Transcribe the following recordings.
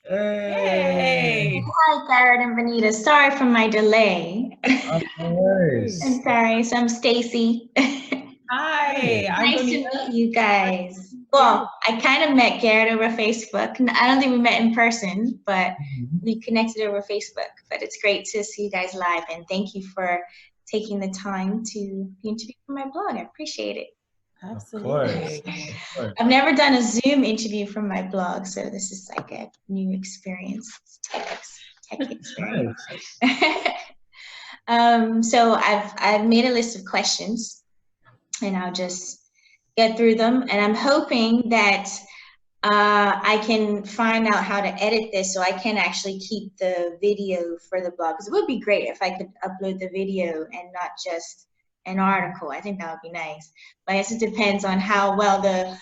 Hey. Hi, Garrett and Bonita. Sorry for my delay. No worries. I'm sorry. So I'm Stacee. Hi. I'm Nice to Bonita. meet you guys. Well, I kind of met Garrett over Facebook. I don't think we met in person, but we connected over Facebook. But it's great to see you guys live, and thank you for taking the time to be interviewed for my blog. I appreciate it. Absolutely. Of course. I've never done a Zoom interview for my blog, so this is like a new experience, tech experience. So I've made a list of questions, and I'll just get through them. And I'm hoping that I can find out how to edit this so I can actually keep the video for the blog. Because it would be great if I could upload the video and not just an article. I think that would be nice. But I guess it depends on how well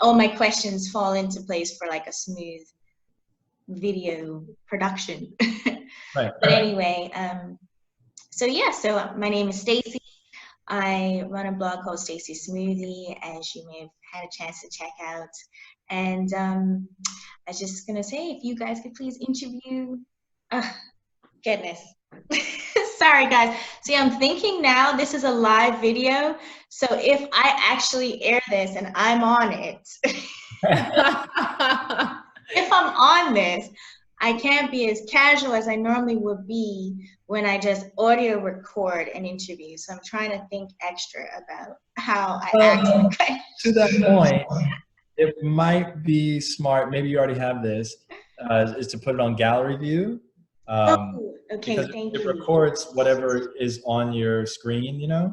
all my questions fall into place for like a smooth video production. Right. But anyway, so my name is Stacee. I run a blog called Stacee Smoothie, as you may have had a chance to check out. And I was just gonna say, if you guys could please interview, goodness. Sorry guys. See, I'm thinking now this is a live video. So if I actually air this and I'm on it, if I'm on this, I can't be as casual as I normally would be when I just audio record an interview. So I'm trying to think extra about how I act. To that point, it might be smart, maybe you already have this, is to put it on gallery view. Okay, because thank it you. records whatever is on your screen, you know?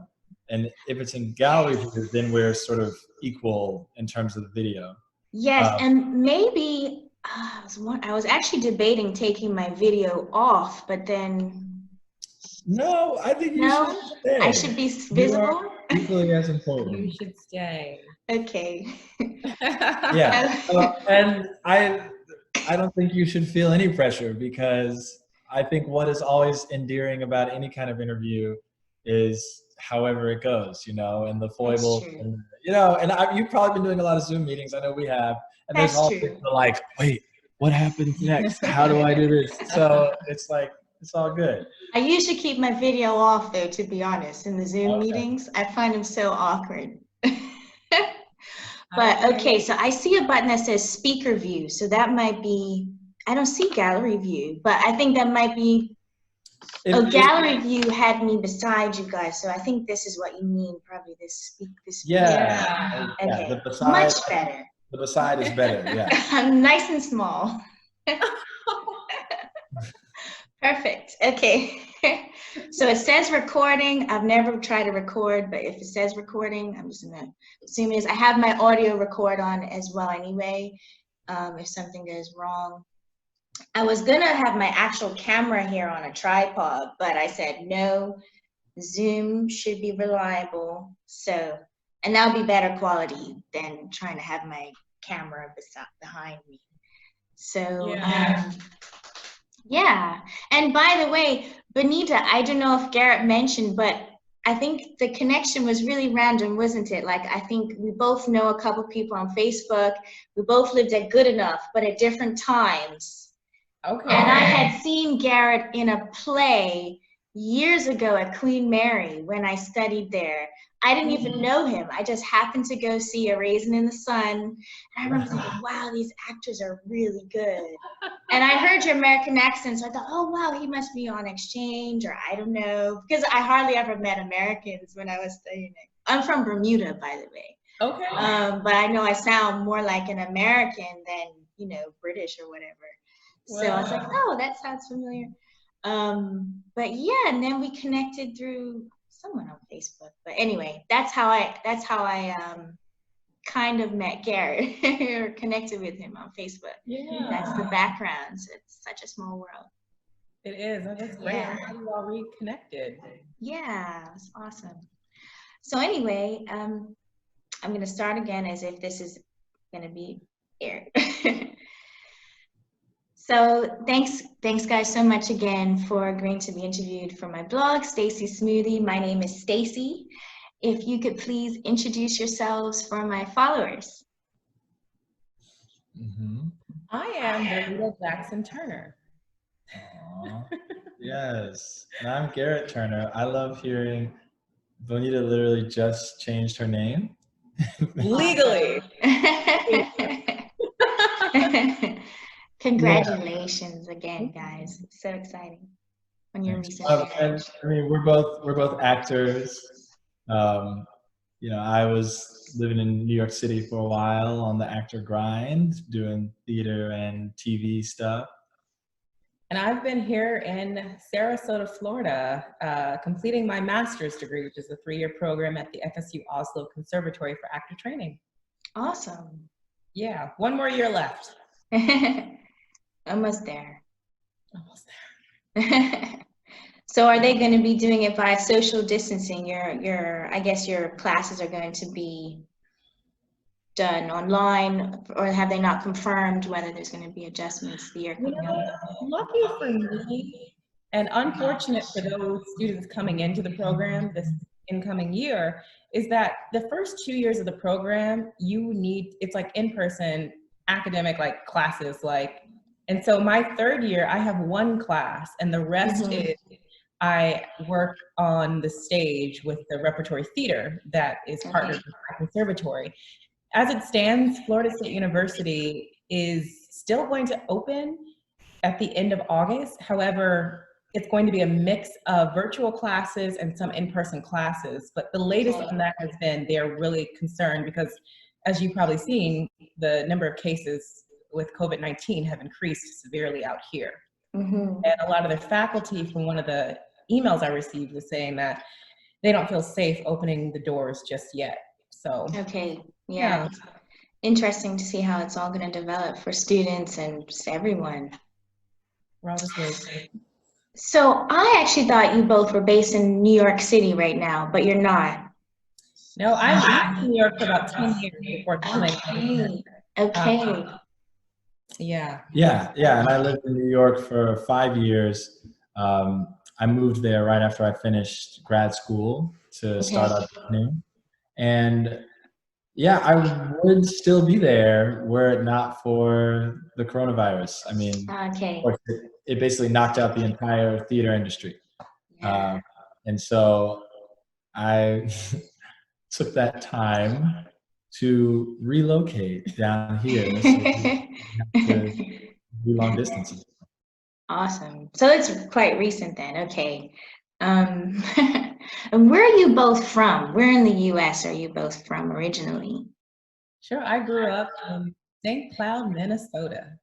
And if it's in gallery view, then we're sort of equal in terms of the video. Yes, and maybe I was actually debating taking my video off, but then no, I think you should stay. I should be visible. Equally as important. You should stay. Okay. Yeah, and I don't think you should feel any pressure, because I think what is always endearing about any kind of interview is however it goes, you know, and the foible, and, you know, and you've probably been doing a lot of Zoom meetings. I know we have, and there's all people like, wait, what happens next? How do I do this? So it's like, it's all good. I usually keep my video off though, to be honest, in the Zoom meetings. I find them so awkward. But okay, so I see a button that says speaker view. So that might be, I don't see gallery view, but I think that might be, gallery view had me beside you guys. So I think this is what you mean, probably this. Yeah. Okay, the beside, much better. The beside is better, yeah. I'm nice and small. Perfect, okay. So it says recording. I've never tried to record, but if it says recording, I'm just gonna assume it is. I have my audio record on as well anyway, if something goes wrong. I was gonna have my actual camera here on a tripod, but I said no, Zoom should be reliable. So, and that would be better quality than trying to have my camera behind me. So, yeah. And by the way, Bonita, I don't know if Garrett mentioned, but I think the connection was really random, wasn't it? Like, I think we both know a couple people on Facebook. We both lived at Good Enough, but at different times. Okay. And I had seen Garrett in a play years ago at Queen Mary when I studied there. I didn't even know him. I just happened to go see A Raisin in the Sun. And I remember thinking, wow, these actors are really good. And I heard your American accent, so I thought, oh, wow, he must be on exchange, or I don't know. Because I hardly ever met Americans when I was studying it. I'm from Bermuda, by the way. Okay. But I know I sound more like an American than, you know, British or whatever. So I was like, oh, that sounds familiar. But yeah, and then we connected through someone on Facebook. But anyway, that's how I kind of met Garrett or connected with him on Facebook. Yeah. That's the background. So it's such a small world. It is. Oh, that's great. I'm glad you all reconnected. Yeah, it's awesome. So anyway, I'm going to start again as if this is going to be aired. So thanks guys so much again for agreeing to be interviewed for my blog, Stacee Smoothie. My name is Stacee. If you could please introduce yourselves for my followers. I am Bonita Jackson Turner. Aw, yes. And I'm Garrett Turner. I love hearing Bonita literally just changed her name. Legally. Congratulations again, guys. It's so exciting on your recent marriage. I mean, we're both actors. You know, I was living in New York City for a while on the actor grind, doing theater and TV stuff. And I've been here in Sarasota, Florida, completing my master's degree, which is a 3-year program at the FSU Oslo Conservatory for Actor Training. Awesome. Yeah, 1 more year left. Almost there. Almost there. So are they going to be doing it by social distancing? I guess your classes are going to be done online, or have they not confirmed whether there's going to be adjustments the year coming up? Lucky for me, and unfortunate for those students coming into the program this incoming year, is that the first 2 years of the program, it's like in-person academic like classes, and so my 3rd year, I have 1 class, and the rest is I work on the stage with the repertory theater that is partnered with my conservatory. As it stands, Florida State University is still going to open at the end of August. However, it's going to be a mix of virtual classes and some in-person classes. But the latest on that has been they're really concerned because, as you've probably seen, the number of cases with COVID-19 have increased severely out here. And a lot of the faculty, from one of the emails I received, was saying that they don't feel safe opening the doors just yet. So yeah. Interesting to see how it's all going to develop for students and just everyone. We're all just waiting. So I actually thought you both were based in New York City right now, but you're not. No, I lived in New York for about 10 years before coming. Okay. Yeah, and I lived in New York for 5 years. I moved there right after I finished grad school to start out new. And yeah, I would still be there were it not for the coronavirus. I mean, it basically knocked out the entire theater industry. And so I took that time to relocate down here so to do long distances. Awesome. So it's quite recent then. Okay. And where are you both from? Where in the U.S. are you both from originally? Sure. I grew up in St. Cloud, Minnesota.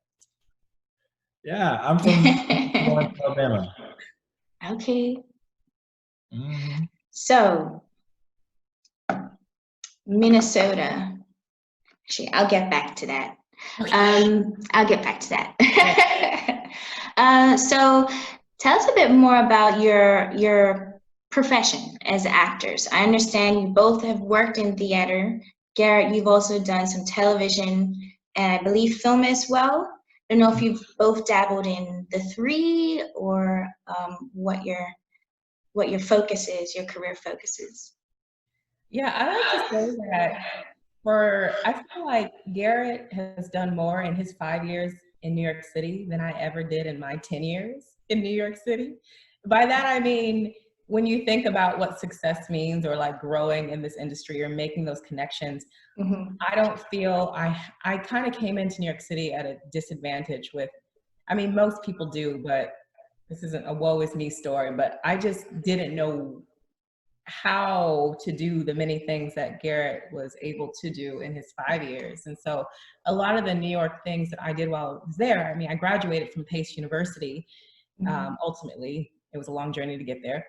Yeah, I'm from Alabama. Okay. So, Minnesota. Actually, I'll get back to that. I'll get back to that. So, tell us a bit more about your profession as actors. I understand you both have worked in theater. Garrett, you've also done some television and I believe film as well. I don't know if you've both dabbled in the 3 or what your focus is, your career focus is. Yeah, I like to say that I feel like Garrett has done more in his 5 years in New York City than I ever did in my 10 years in New York City. By that, I mean, when you think about what success means or like growing in this industry or making those connections, I don't feel I kind of came into New York City at a disadvantage most people do, but this isn't a woe is me story, but I just didn't know how to do the many things that Garrett was able to do in his 5 years. And so a lot of the New York things that I did while I was there, I graduated from Pace University. Ultimately, it was a long journey to get there.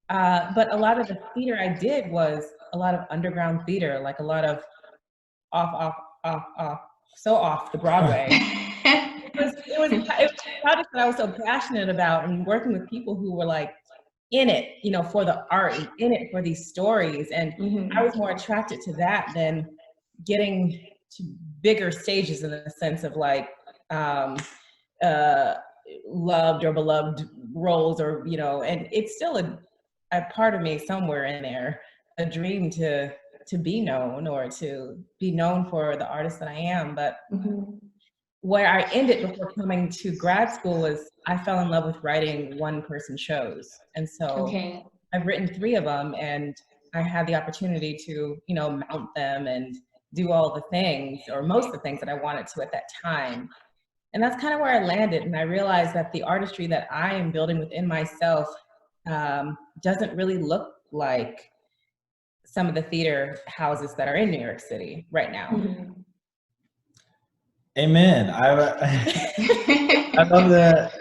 But a lot of the theater I did was a lot of underground theater, like a lot of off the Broadway. It was a project that I was so passionate about, and working with people who were like in it, for the art, and in it for these stories. And I was more attracted to that than getting to bigger stages in the sense of like loved or beloved roles, or and it's still a part of me somewhere in there, a dream to be known or to be known for the artist that I am. But where I ended before coming to grad school was I fell in love with writing one-person shows. And so I've written 3 of them, and I had the opportunity to, you know, mount them and do all the things, or most of the things that I wanted to at that time. And that's kind of where I landed. And I realized that the artistry that I am building within myself doesn't really look like some of the theater houses that are in New York City right now. Amen. I love that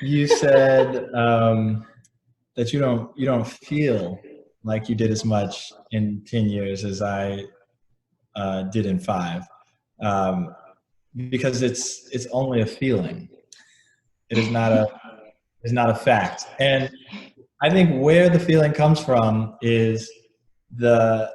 you said that you don't feel like you did as much in 10 years as I did in 5, because it's only a feeling. It is not a fact. And I think where the feeling comes from is the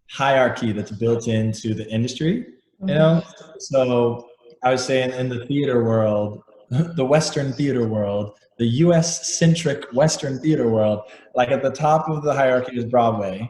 hierarchy that's built into the industry, you know? So I was saying in the theater world, the Western theater world, the US-centric Western theater world, like at the top of the hierarchy is Broadway.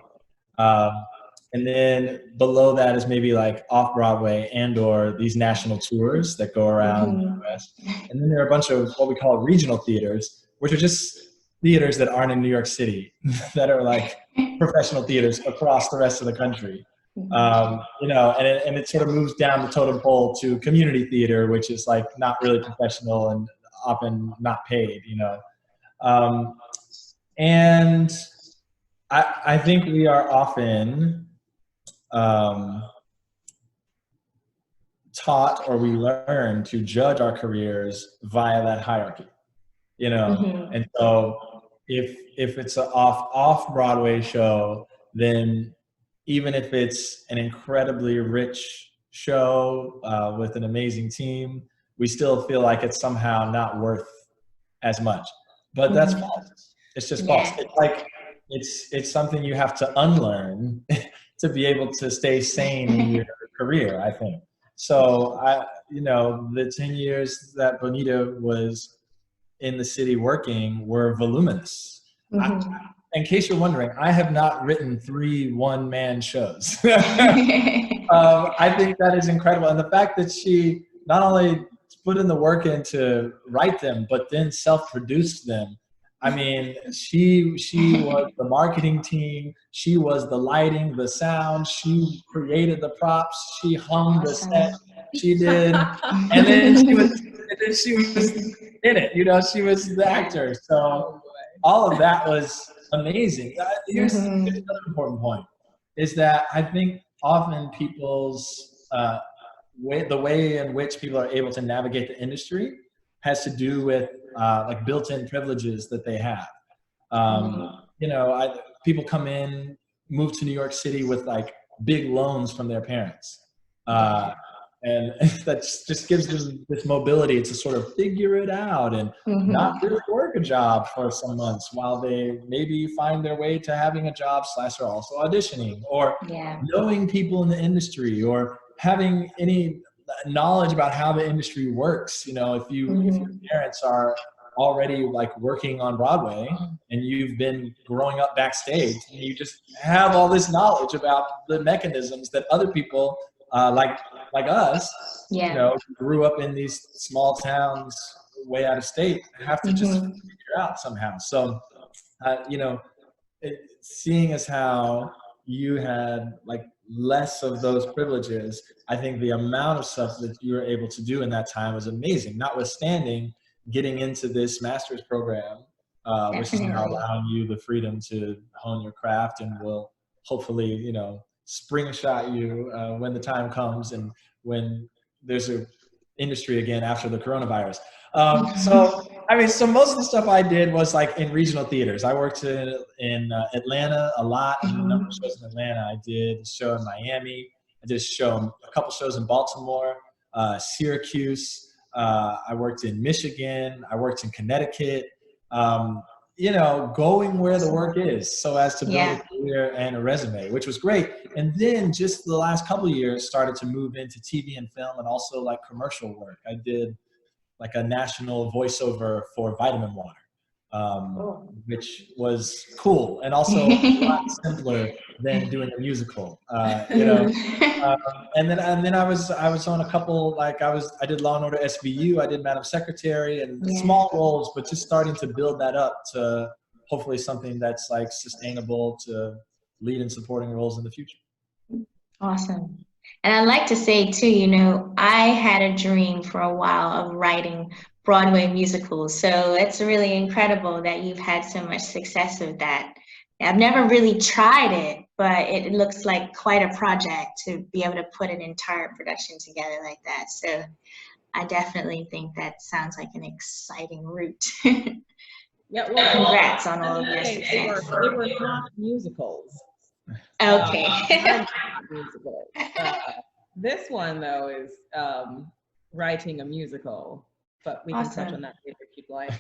And then below that is maybe like off-Broadway and or these national tours that go around the US. And then there are a bunch of what we call regional theaters, which are just theaters that aren't in New York City, that are like professional theaters across the rest of the country. You know, and it sort of moves down the totem pole to community theater, which is like not really professional and often not paid, you know. And I think we are often taught, or we learn to judge our careers via that hierarchy, you know. And so if it's an off Broadway show, then even if it's an incredibly rich show with an amazing team, we still feel like it's somehow not worth as much. But that's false. It's just false. It's like it's something you have to unlearn to be able to stay sane in your career, I think. So you know, the 10 years that Bonita was in the city working were voluminous. In case you're wondering, I have not written 3 one-man shows. I think that is incredible. And the fact that she not only put in the work in to write them, but then self-produced them. I mean, she was the marketing team. She was the lighting, the sound. She created the props. She hung the set. She did. And then she was in it. You know, she was the actor. So all of that was amazing. Here's another important point, is that I think often people's the way in which people are able to navigate the industry has to do with like built-in privileges that they have. You know, people come in, move to New York City with like big loans from their parents. And that just gives them this mobility to sort of figure it out and not really work a job for some months while they maybe find their way to having a job / are also auditioning, or knowing people in the industry, or having any knowledge about how the industry works. You know, if your parents are already like working on Broadway and you've been growing up backstage, and you just have all this knowledge about the mechanisms that other people like us, you know, grew up in these small towns way out of state, have to just figure out somehow. So, you know, seeing as how you had like less of those privileges, I think the amount of stuff that you were able to do in that time was amazing, notwithstanding getting into this master's program, which is now allowing you the freedom to hone your craft and will hopefully, you know, spring shot you when the time comes and when there's an industry again after the coronavirus. So, I mean, so most of the stuff I did was like in regional theaters. I worked in Atlanta a lot, a number of shows in Atlanta. I did a show in Miami. I did a couple shows in Baltimore, Syracuse. I worked in Michigan. I worked in Connecticut. You know, going where the work is so as to build a career and a resume, which was great. And then just the last couple of years started to move into TV and film and also like commercial work. I did like a national voiceover for vitamin water. which was cool and also a lot simpler than doing a musical, you know. And then I was on a couple, like I did Law and Order SVU, I did Madam Secretary, and small roles, but just starting to build that up to hopefully something that's like sustainable to lead in supporting roles in the future. Awesome. And I'd like to say too, you know, I had a dream for a while of writing Broadway musicals. So it's really incredible that you've had so much success with that. I've never really tried it, but it looks like quite a project to be able to put an entire production together like that. So I definitely think that sounds like an exciting route. Yeah, well, congrats on all of your success. They were not musicals. Okay. Musicals. This one though is writing a musical, but we can touch on that later if you'd like.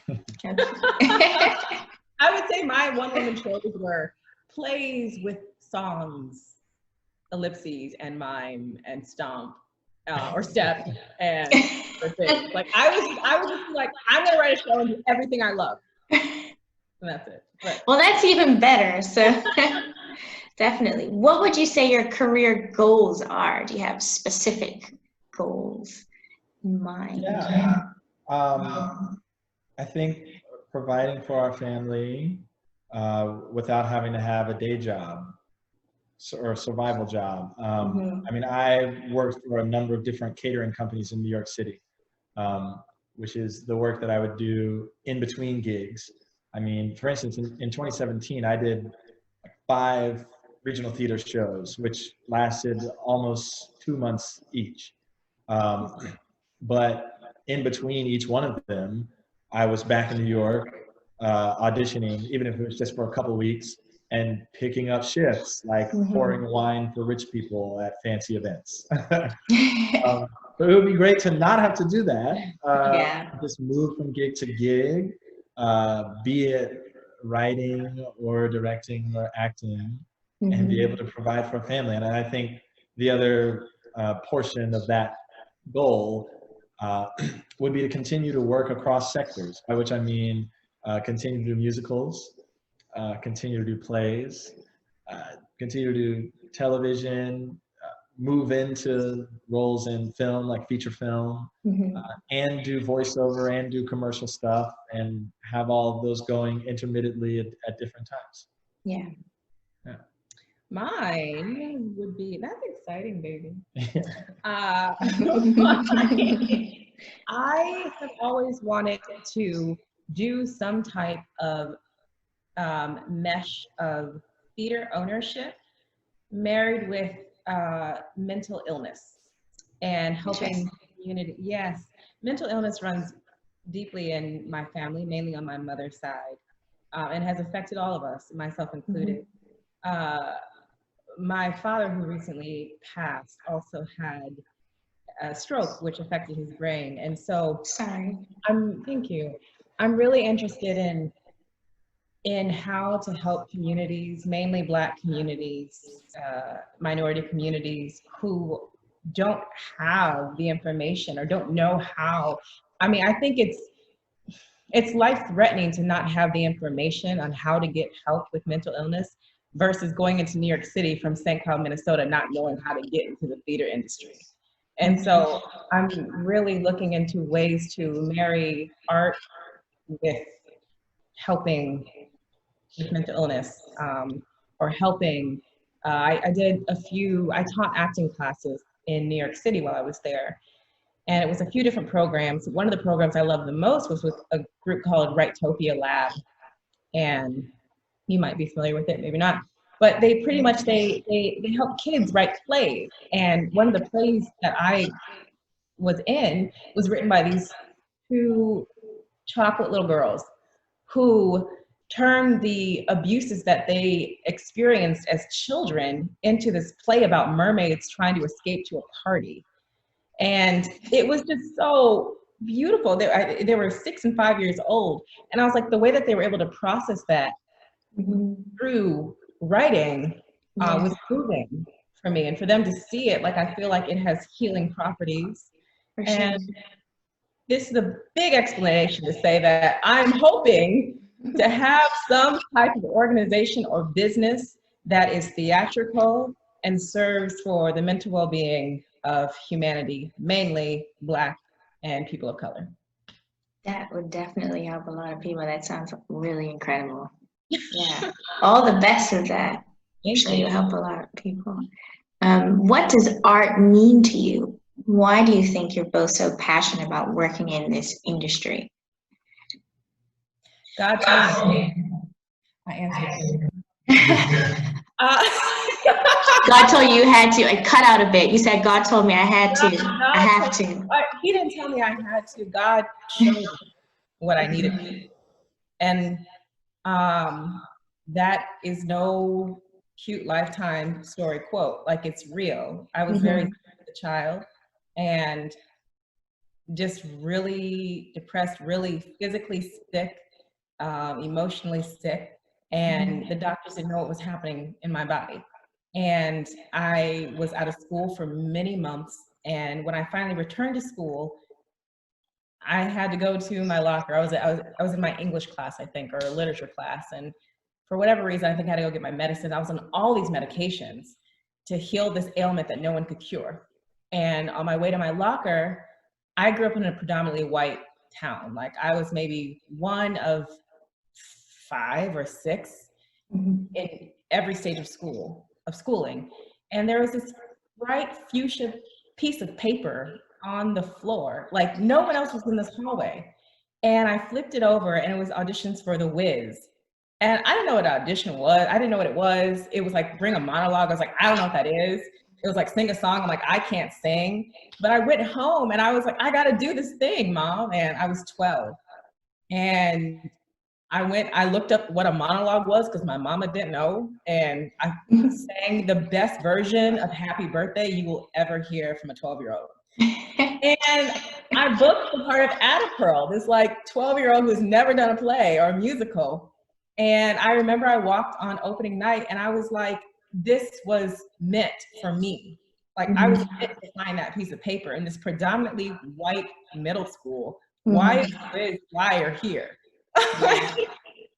I would say my one-woman shows were plays with songs, ellipses and mime and stomp, or step and things. Like I was just like, I'm gonna write a show and do everything I love. And that's it. But, well, that's even better. So definitely. What would you say your career goals are? Do you have specific goals in mind? Yeah. I think providing for our family without having to have a day job or a survival job. I mean, I worked for a number of different catering companies in New York City, which is the work that I would do in between gigs. I mean, for instance, in 2017, I did 5 regional theater shows, which lasted almost 2 months each. But in between each one of them, I was back in New york auditioning, even if it was just for a couple of weeks, and picking up shifts, like pouring wine for rich people at fancy events. So it would be great to not have to do that. Just move from gig to gig, be it writing or directing or acting, and be able to provide for a family. And I think the other portion of that goal would be to continue to work across sectors, by which I mean continue to do musicals, continue to do plays, continue to do television, move into roles in film, like feature film, and do voiceover and do commercial stuff, and have all of those going intermittently at different times. Yeah. Mine would be, that's exciting, baby. I have always wanted to do some type of mesh of theater ownership married with mental illness and helping community. Yes, mental illness runs deeply in my family, mainly on my mother's side, and has affected all of us, myself included. My father, who recently passed, also had a stroke, which affected his brain. And so thank you. I'm really interested in how to help communities, mainly Black communities, minority communities who don't have the information or don't know how. I mean, I think it's life-threatening to not have the information on how to get help with mental illness versus going into New York City from St. Cloud, Minnesota, not knowing how to get into the theater industry. And so I'm really looking into ways to marry art with helping with mental illness, or helping. I taught acting classes in New York City while I was there. And it was a few different programs. One of the programs I loved the most was with a group called Rightopia Lab. And you might be familiar with it, maybe not. But they pretty much, they help kids write plays. And one of the plays that I was in was written by these 2 chocolate little girls who turned the abuses that they experienced as children into this play about mermaids trying to escape to a party. And it was just so beautiful. They were 6 and 5 years old. And I was like, the way that they were able to process that through writing was moving for me. And for them to see it, like, I feel like it has healing properties. And this is a big explanation to say that I'm hoping to have some type of organization or business that is theatrical and serves for the mental well-being of humanity, mainly Black and people of color. That would definitely help a lot of people. That sounds really incredible. Yeah, all the best with that. I'm sure you'll help a lot of people. What does art mean to you? Why do you think you're both so passionate about working in this industry? God told me. I answered. God told you you had to. I cut out a bit. You said God told me I had to. I have to. He didn't tell me I had to. God showed me what I needed to do. And that is no cute Lifetime story quote. Like, it's real. I was very sick as a child and just really depressed, really physically sick, emotionally sick. And the doctors didn't know what was happening in my body. And I was out of school for many months. And when I finally returned to school, I had to go to my locker. I was in my English class, I think, or a literature class. And for whatever reason, I think I had to go get my medicine. I was on all these medications to heal this ailment that no one could cure. And on my way to my locker, I grew up in a predominantly white town. Like, I was maybe one of 5 or 6 in every stage of schooling. And there was this bright fuchsia piece of paper on the floor. Like, no one else was in this hallway. And I flipped it over and it was auditions for The Wiz. And I didn't know what audition was. I didn't know what it was. It was like, bring a monologue. I was like, I don't know what that is. It was like, sing a song. I'm like, I can't sing. But I went home and I was like, I got to do this thing, Mom. And I was 12. And I looked up what a monologue was because my mama didn't know. And I sang the best version of Happy Birthday you will ever hear from a 12-year-old. And I booked the part of Ada Pearl, this like 12-year-old who's never done a play or a musical. And I remember I walked on opening night and I was like, this was meant for me. Like, I was meant to find that piece of paper in this predominantly white middle school. Why is Liz Flyer here?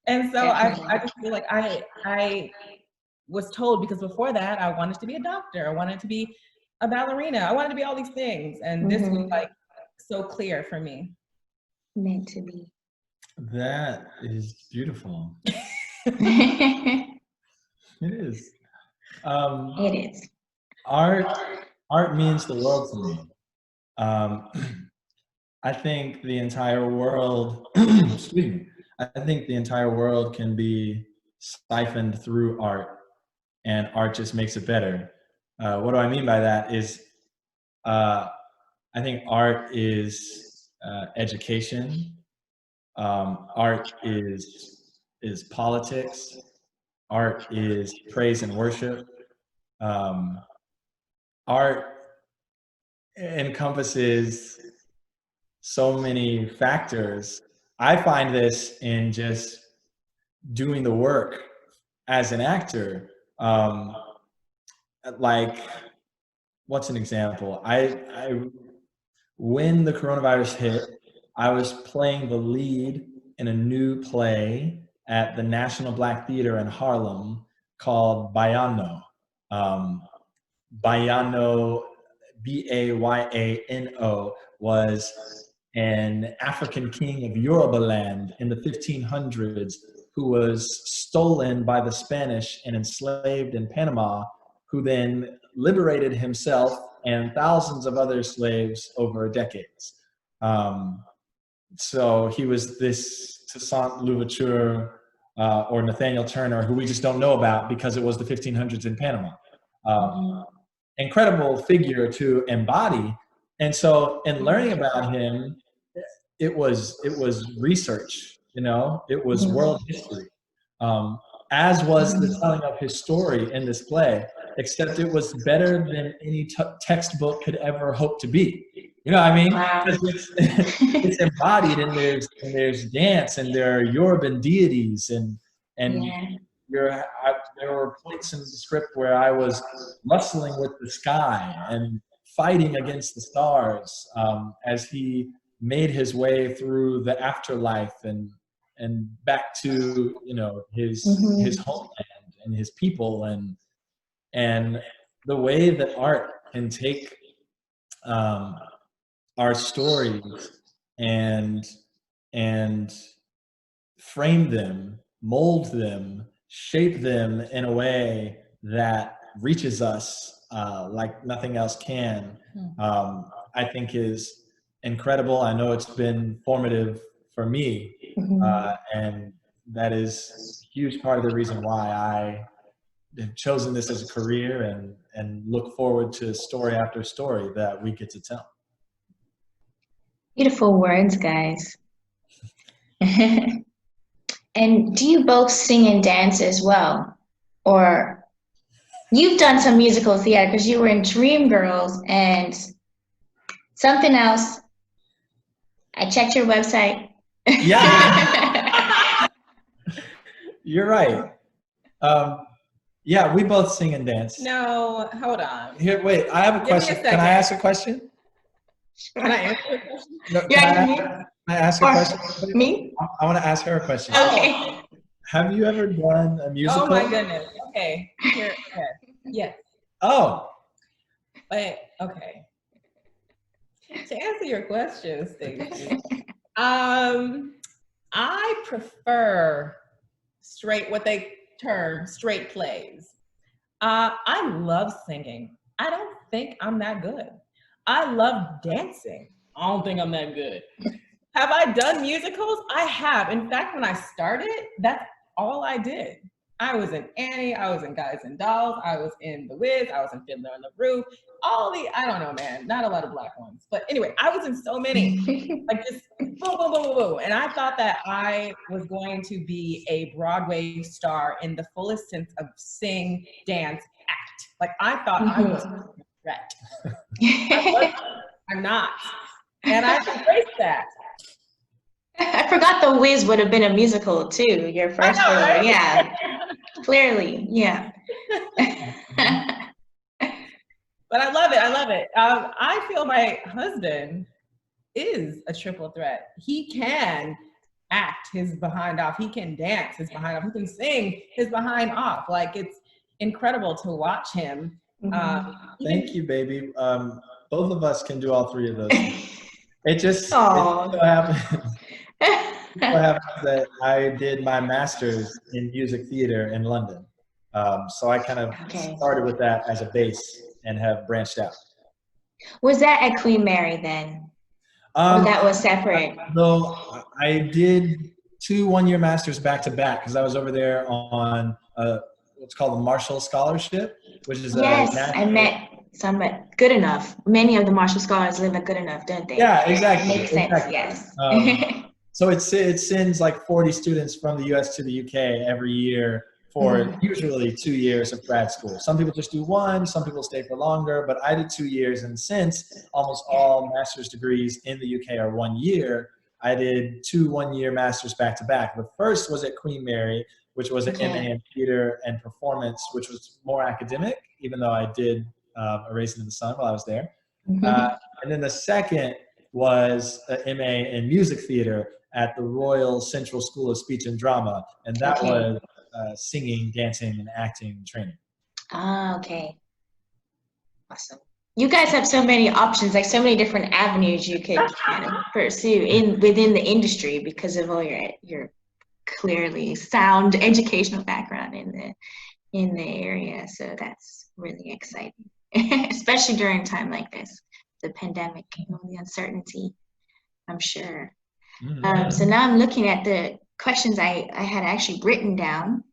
And so I just feel like I was told, because before that I wanted to be a doctor, I wanted to be a ballerina, I wanted to be all these things, and this was like so clear for me. Meant to be. That is beautiful. It is. It is. Art means the world to me. I think the entire world, excuse me, I think the entire world can be siphoned through art, and art just makes it better. What do I mean by that is, I think art is education. Art is politics. Art is praise and worship. Art encompasses so many factors. I find this in just doing the work as an actor. Like, what's an example? When the coronavirus hit, I was playing the lead in a new play at the National Black Theater in Harlem called Bayano. Bayano, Bayano, was an African king of Yoruba land in the 1500s who was stolen by the Spanish and enslaved in Panama, who then liberated himself and thousands of other slaves over decades. So he was this Toussaint Louverture or Nathaniel Turner, who we just don't know about because it was the 1500s in Panama. Incredible figure to embody. And so in learning about him, it was research, you know, it was world history, as was the telling of his story in this play, except it was better than any textbook could ever hope to be. You know what I mean? Because it's embodied, and there's dance, and there are Yoruban deities, and there were points in the script where I was wrestling with the sky and fighting against the stars as he made his way through the afterlife, and back to, you know, his homeland and his people, and the way that art can take our stories and frame them, mold them, shape them in a way that reaches us like nothing else can, I think is incredible. I know it's been formative for me, and that is a huge part of the reason why I have chosen this as a career, and look forward to story after story that we get to tell. Beautiful words, guys. And do you both sing and dance as well? Or you've done some musical theater because you were in Dreamgirls and something else. I checked your website. Yeah. You're right. Yeah, we both sing and dance. No, hold on. Here, wait, I have a question. Can I ask a question? Can I answer a question? No, can I ask a question? Me? I want to ask her a question. Okay. Have you ever done a musical? Oh my goodness. Okay. Here. Okay. Yes. Oh. But okay. To answer your question, Stacey, I prefer what they term straight plays. I love singing. I don't think I'm that good. I love dancing. I don't think I'm that good. Have I done musicals? I have. In fact, when I started, that's all I did. I was in Annie, I was in Guys and Dolls, I was in The Wiz, I was in Fiddler on the Roof, I don't know, man, not a lot of Black ones. But anyway, I was in so many, like just boom, boom, boom, boom, boom. And I thought that I was going to be a Broadway star in the fullest sense of sing, dance, act. Like I thought I was a threat. I'm not. And I embraced that. I forgot The Wiz would have been a musical too, your first one. Right? Yeah, clearly, yeah. But I love it, I love it. I feel my husband is a triple threat. He can act his behind off, he can dance his behind off, he can sing his behind off. Like it's incredible to watch him. Thank you, baby. Both of us can do all three of those things. It so happens that I did my master's in music theater in London. So I kind of started with that as a base and have branched out. Was that at Queen Mary then? Or that was separate? No, I did 2 one-year masters back to back because I was over there on what's called the Marshall Scholarship, which is I met some at Good Enough. Many of the Marshall Scholars live at Good Enough, don't they? Yeah, exactly. Makes sense, yes. So it sends like 40 students from the US to the UK every year for usually 2 years of grad school. Some people just do 1, some people stay for longer, but I did 2 years. And since almost all master's degrees in the UK are 1 year, I did 2 one-year masters back to back. The first was at Queen Mary, which was an MA in theater and performance, which was more academic, even though I did A Raisin in the Sun while I was there. And then the second was an MA in music theater at the Royal Central School of Speech and Drama. And that was singing, dancing, and acting training. Ah, okay. Awesome. You guys have so many options, like so many different avenues you could kind of pursue within the industry because of all your clearly sound educational background in the area. So that's really exciting, especially during a time like this, the pandemic, the uncertainty, I'm sure. So now I'm looking at the questions I had actually written down.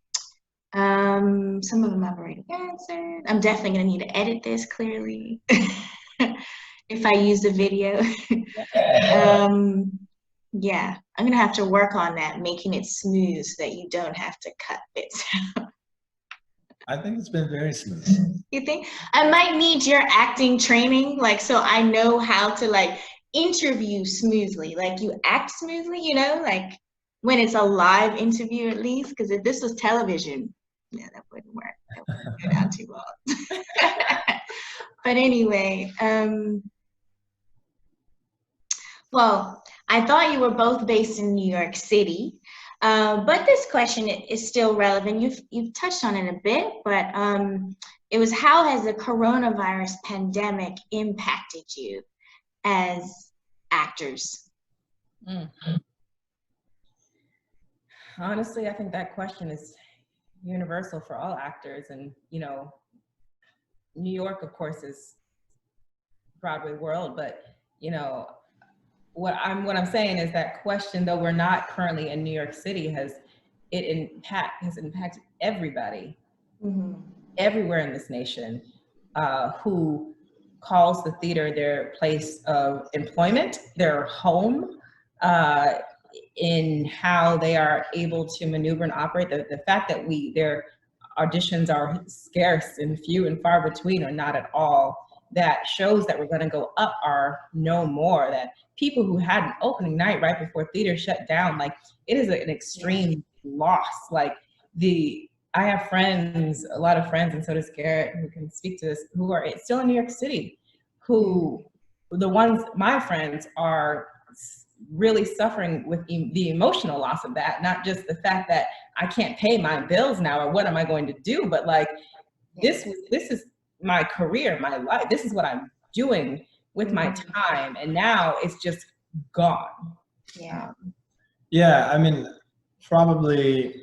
Some of them I've already answered. I'm definitely gonna need to edit this clearly if I use the video. Yeah, I'm gonna have to work on that, making it smooth so that you don't have to cut bits out. I think it's been very smooth. You think? I might need your acting training, like, so I know how to like interview smoothly, like you act smoothly, you know, like when it's a live interview at least, because if this was television, yeah, that wouldn't work. That wouldn't go down too well. But anyway, well, I thought you were both based in New York City. But this question is still relevant. You've touched on it a bit, but it was, how has the coronavirus pandemic impacted you as actors? Honestly, I think that question is universal for all actors. And, you know, New York, of course, is Broadway world, but, you know, what I'm saying is that question, though we're not currently in New York City, has impacted everybody, everywhere in this nation, who calls the theater their place of employment, their home, in how they are able to maneuver and operate. The fact that their auditions are scarce and few and far between, or not at all, that shows that we're going to go up are no more. That people who had an opening night right before theater shut down, like, it is an extreme loss. Like, I have friends, a lot of friends, and so does Garrett, who can speak to this, who are still in New York City, who, my friends are really suffering with the emotional loss of that, not just the fact that I can't pay my bills now, or what am I going to do, but like, this is my career, my life. This is what I'm doing with my time, and now it's just gone. Yeah, I mean, probably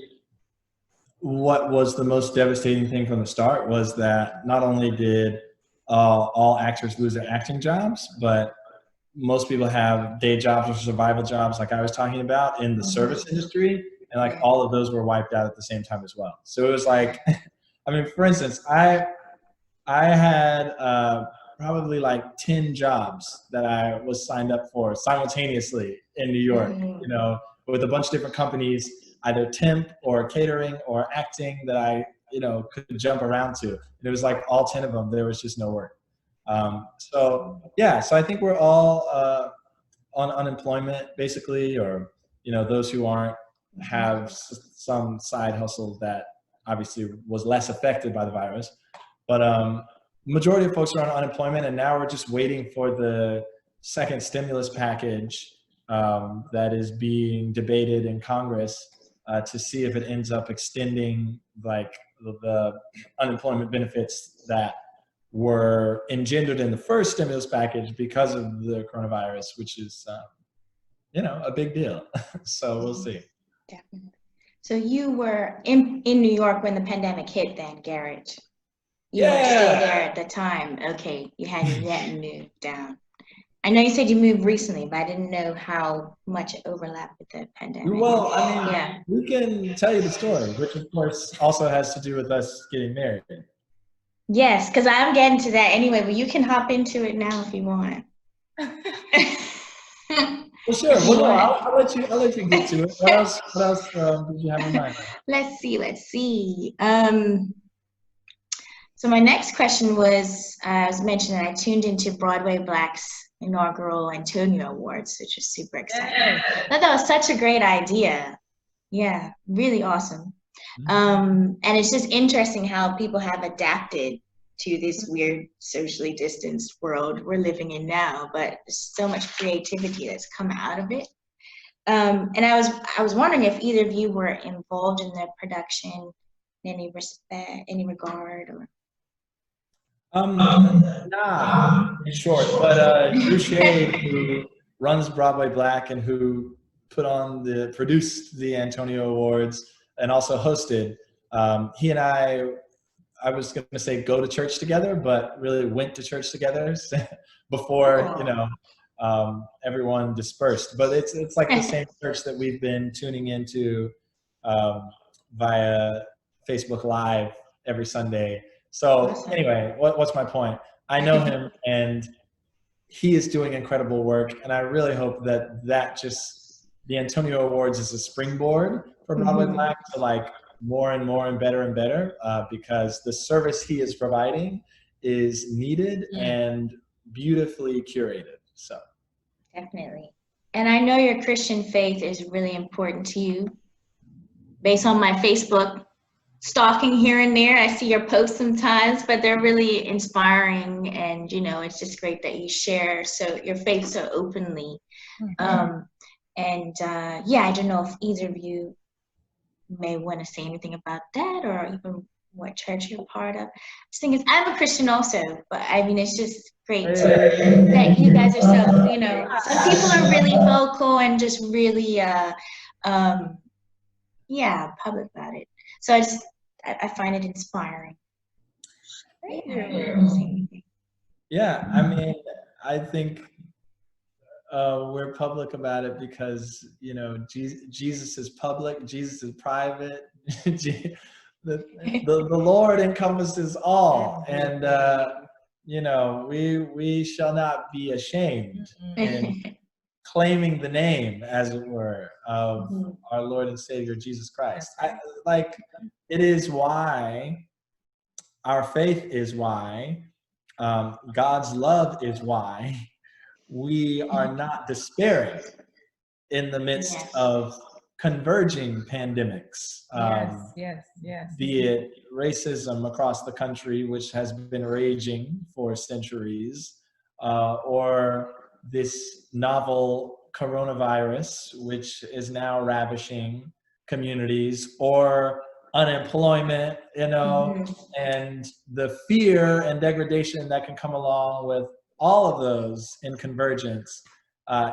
what was the most devastating thing from the start was that not only did all actors lose their acting jobs, but most people have day jobs or survival jobs, like I was talking about, in the service industry, and like all of those were wiped out at the same time as well. So it was like, I mean, for instance, I had probably like 10 jobs that I was signed up for simultaneously in New York, you know, with a bunch of different companies, either temp or catering or acting, that I, you know, could jump around to. And it was like all 10 of them, there was just no work. So I think we're all on unemployment basically, or, you know, those who aren't have some side hustle that obviously was less affected by the virus. But majority of folks are on unemployment, and now we're just waiting for the second stimulus package that is being debated in Congress to see if it ends up extending like the unemployment benefits that were engendered in the first stimulus package because of the coronavirus, which is, you know, a big deal. So we'll see. Definitely. So you were in New York when the pandemic hit then, Garrett? You were still there at the time. Okay, you hadn't yet moved down. I know you said you moved recently, but I didn't know how much it overlapped with the pandemic. Well, I mean, we can tell you the story, which of course also has to do with us getting married. Yes, because I'm getting to that anyway, but you can hop into it now if you want. Well, sure. Well, no, I'll let you get to it. What else did you have in mind? Let's see. So my next question was, as mentioned, I tuned into Broadway Black's inaugural Antonio Awards, which was super exciting. I thought that was such a great idea. Yeah, really awesome. And it's just interesting how people have adapted to this weird socially distanced world we're living in now, but there's so much creativity that's come out of it. And I was wondering if either of you were involved in the production in any respect, any regard, or. Nah, in short, but Drew Shade, who runs Broadway Black and who produced the Antonio Awards and also hosted, he and I was going to say go to church together, but really went to church together before, you know, everyone dispersed. But it's like the same church that we've been tuning into via Facebook Live every Sunday. So anyway, what's my point? I know him, and he is doing incredible work, and I really hope that the Antonio Awards is a springboard for Broadway Black to like more and more and better, because the service he is providing is needed and beautifully curated. So definitely. And I know your Christian faith is really important to you. Based on my Facebook stalking here and there, I see your posts sometimes, but they're really inspiring, and you know, it's just great that you share your faith so openly. I don't know if either of you may want to say anything about that, or even what church you're part of. The thing is, I'm a Christian also, but I mean, it's just great that you guys are so, you know, some people are really vocal and just really, public about it. So I find it inspiring. Thank you. Yeah, I mean, I think we're public about it because, you know, Jesus is public, Jesus is private. the Lord encompasses all, and you know, we shall not be ashamed in claiming the name, as it were, of our Lord and Savior Jesus Christ. It is why our faith is why, God's love is why we are not despairing in the midst of converging pandemics. Be it racism across the country, which has been raging for centuries, or this novel coronavirus, which is now ravishing communities, or unemployment, you know, and the fear and degradation that can come along with all of those in convergence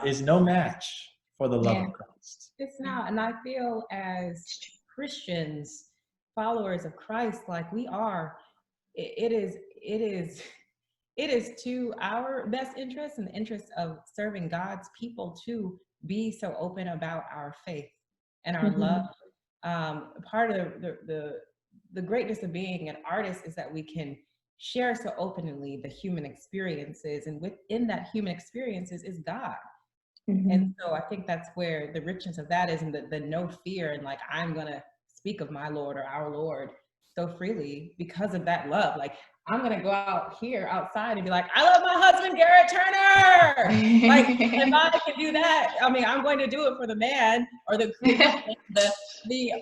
is no match for the love of Christ. It's not, and I feel as Christians, followers of Christ, like we are, it is to our best interest and the interest of serving God's people to be so open about our faith and our love. Part of the greatness of being an artist is that we can share so openly the human experiences, and within that human experiences is God. And so I think that's where the richness of that is, and the no fear, and like, I'm gonna speak of my Lord or our Lord so freely because of that love. Like, I'm gonna go out here outside and be like, I love my husband, Garrett Turner. Like, if I can do that, I mean, I'm going to do it for the man or the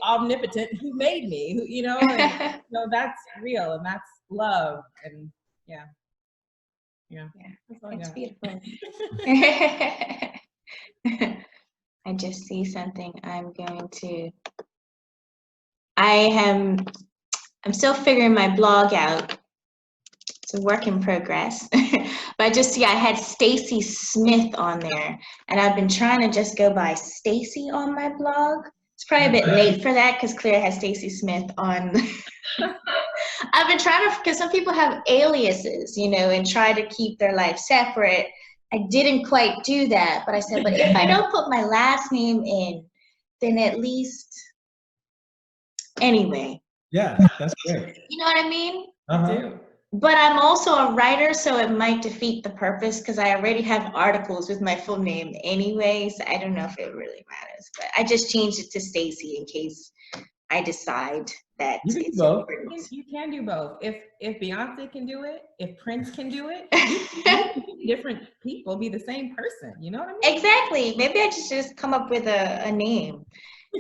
omnipotent who made me, who, you know, and, you know, that's real and that's love. And that's beautiful. I just see something. I'm still figuring my blog out. It's a work in progress. But I just see I had Stacee Smith on there, and I've been trying to just go by Stacee on my blog. It's probably a bit late for that because Claire has Stacee Smith on. I've been trying to, because some people have aliases, you know, and try to keep their life separate. I didn't quite do that, but I said, but if I don't put my last name in, then at least, anyway. Yeah, that's great. You know what I mean? I do. But I'm also a writer, so it might defeat the purpose because I already have articles with my full name anyway, so I don't know if it really matters. But I just changed it to Stacee in case I decide that you it's important. You can do both. If Beyonce can do it, if Prince can do it, you can be different people be the same person. You know what I mean? Exactly. Maybe I just come up with a name,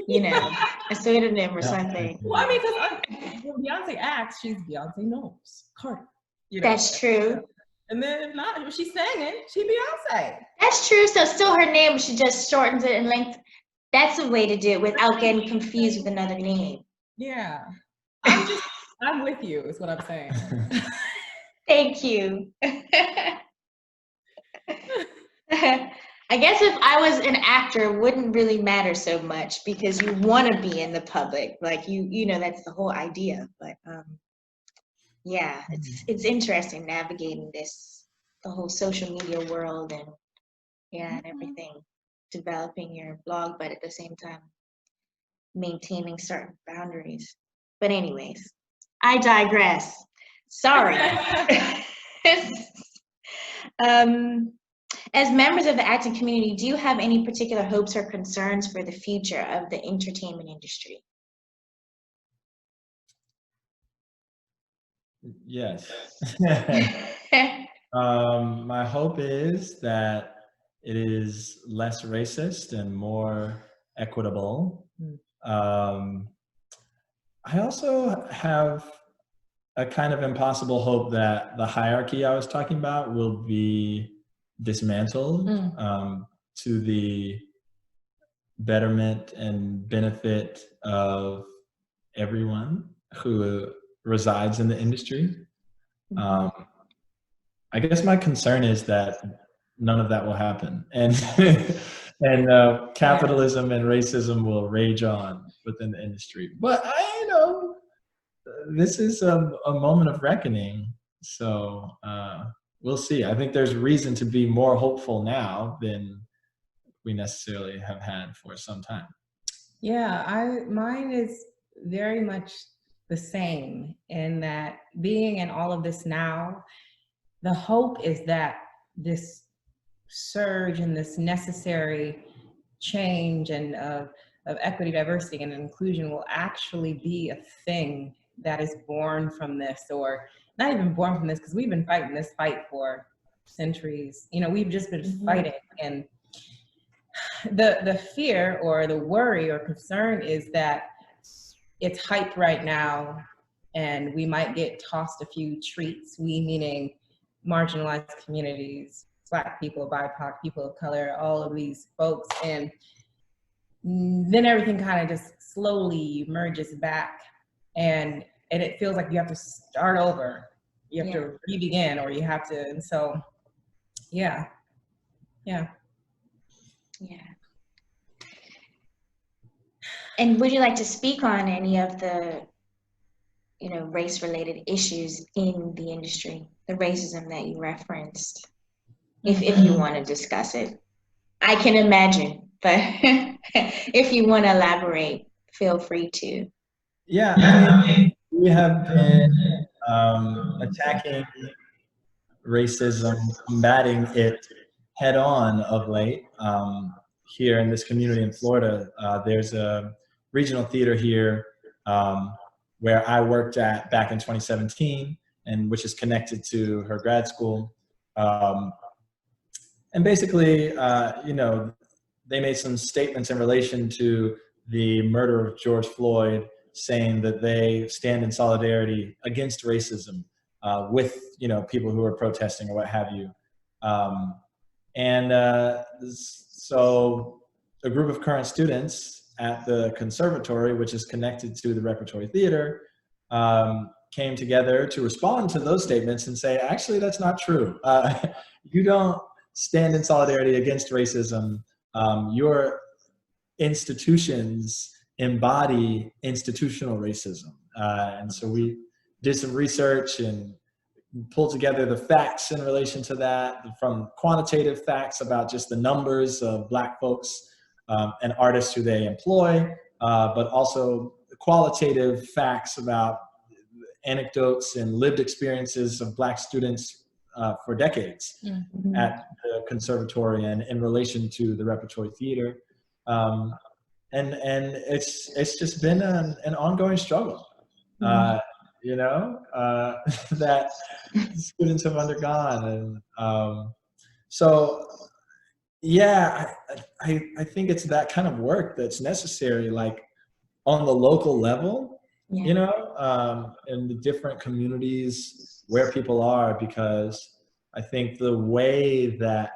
you know, a pseudonym or something. Well, I mean, because when Beyonce acts, she's Beyonce Knowles Carter. You know? That's true. And then if not, if she's singing, she Beyonce. That's true. So still her name, she just shortens it and length. That's a way to do it without getting confused with another name. Yeah. I'm with you, is what I'm saying. Thank you. I guess if I was an actor, it wouldn't really matter so much because you want to be in the public. Like you know, that's the whole idea. But yeah, it's interesting navigating the whole social media world and and everything, developing your blog, but at the same time maintaining certain boundaries. But anyways, I digress. Sorry. As members of the acting community, do you have any particular hopes or concerns for the future of the entertainment industry? Yes. My hope is that it is less racist and more equitable. I also have a kind of impossible hope that the hierarchy I was talking about will be dismantled to the betterment and benefit of everyone who resides in the industry. I guess my concern is that none of that will happen, and capitalism and racism will rage on within the industry. But this is a moment of reckoning, so we'll see. I think there's reason to be more hopeful now than we necessarily have had for some time. Yeah, mine is very much the same in that being in all of this now, the hope is that this surge and this necessary change and of equity, diversity, and inclusion will actually be a thing that is born from this, or not even born from this, because we've been fighting this fight for centuries. We've just been fighting, and the fear or the worry or concern is that it's hype right now and we might get tossed a few treats, we meaning marginalized communities, Black people, BIPOC, people of color, all of these folks, and then everything kind of just slowly merges back, and it feels like you have to start over, you have to re-begin, or you have to, and so yeah. And would you like to speak on any of the, race-related issues in the industry, the racism that you referenced, if you want to discuss it? I can imagine, but if you want to elaborate, feel free to. Yeah, we have been attacking racism, combating it head on of late. Here in this community in Florida, there's a regional theater here where I worked at back in 2017, and which is connected to her grad school. And basically, they made some statements in relation to the murder of George Floyd, saying that they stand in solidarity against racism with people who are protesting or what have you. So a group of current students at the conservatory, which is connected to the Repertory Theater, came together to respond to those statements and say, actually, that's not true. You don't stand in solidarity against racism. Your institutions embody institutional racism. And so we did some research and pulled together the facts in relation to that, from quantitative facts about just the numbers of Black folks and artists who they employ, but also qualitative facts about anecdotes and lived experiences of Black students for decades at the conservatory and in relation to the Repertory Theater. And it's just been an ongoing struggle, that students have undergone. And so, yeah, I think it's that kind of work that's necessary, like on the local level, in the different communities where people are, because I think the way that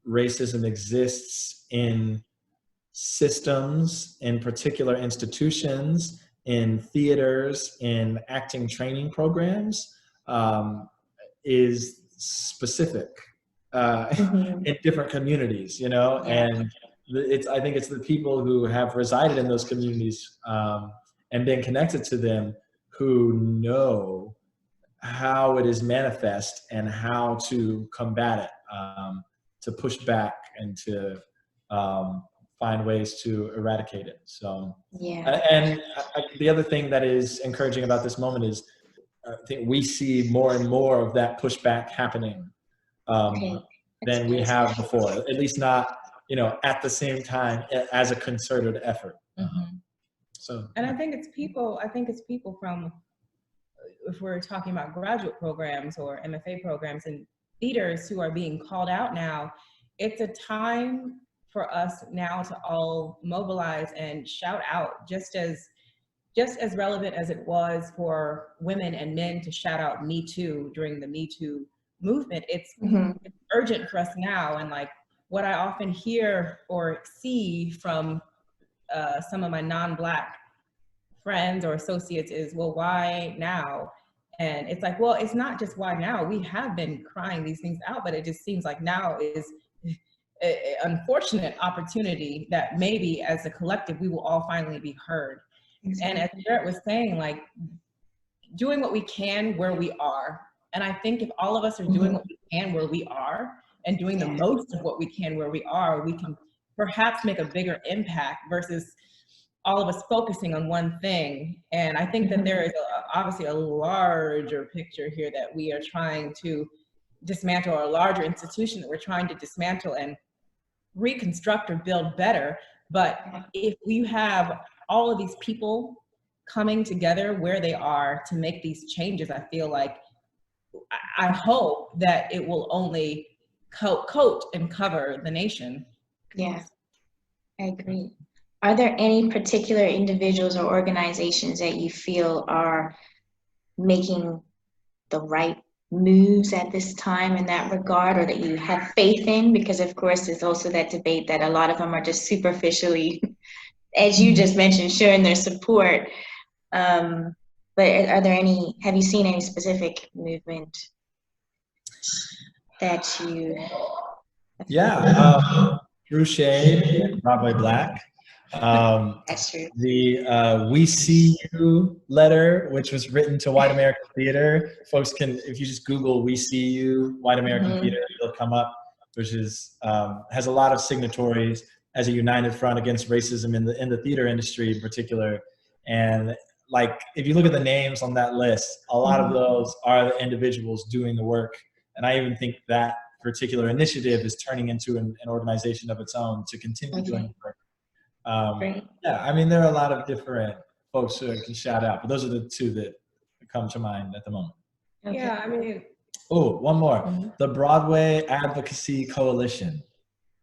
racism exists in systems, in particular institutions, in theaters, in acting training programs, is specific in different communities, and I think it's the people who have resided in those communities and been connected to them who know how it is manifest and how to combat it, to push back and to find ways to eradicate it. So, and the other thing that is encouraging about this moment is I think we see more and more of that pushback happening than we have before, at least not, at the same time as a concerted effort. So, and I think it's people from, if we're talking about graduate programs or MFA programs and leaders who are being called out now, it's a time for us now to all mobilize and shout out, just as relevant as it was for women and men to shout out Me Too during the Me Too movement. It's urgent for us now. And like what I often hear or see from some of my non-Black friends or associates is, well, why now? And it's like, well, it's not just why now. We have been crying these things out, but it just seems like now is an unfortunate opportunity that maybe as a collective, we will all finally be heard. Exactly. And as Garrett was saying, like, doing what we can where we are. And I think if all of us are doing what we can where we are and doing the most of what we can where we are, we can perhaps make a bigger impact versus all of us focusing on one thing. And I think that there is obviously a larger picture here that we are trying to dismantle, or a larger institution that we're trying to dismantle and reconstruct or build better. But if we have all of these people coming together where they are to make these changes, I feel like, I hope that it will only coat and cover the nation. Yeah, I agree. Are there any particular individuals or organizations that you feel are making the right moves at this time in that regard, or that you have faith in? Because of course there's also that debate that a lot of them are just superficially, as you just mentioned, showing their support. But are there any, have you seen any specific movement that you? Yeah, Through Shade, Broadway Black. That's true. The We See You letter, which was written to White American Theater. Folks can, if you just Google We See You, White American Theater, it'll come up, which is, has a lot of signatories as a united front against racism in the theater industry in particular. And like, if you look at the names on that list, a lot of those are the individuals doing the work. And I even think that particular initiative is turning into an organization of its own to continue doing the work. Yeah, I mean, there are a lot of different folks who I can shout out, but those are the two that come to mind at the moment. Yeah, I mean. Oh, one more. The Broadway Advocacy Coalition.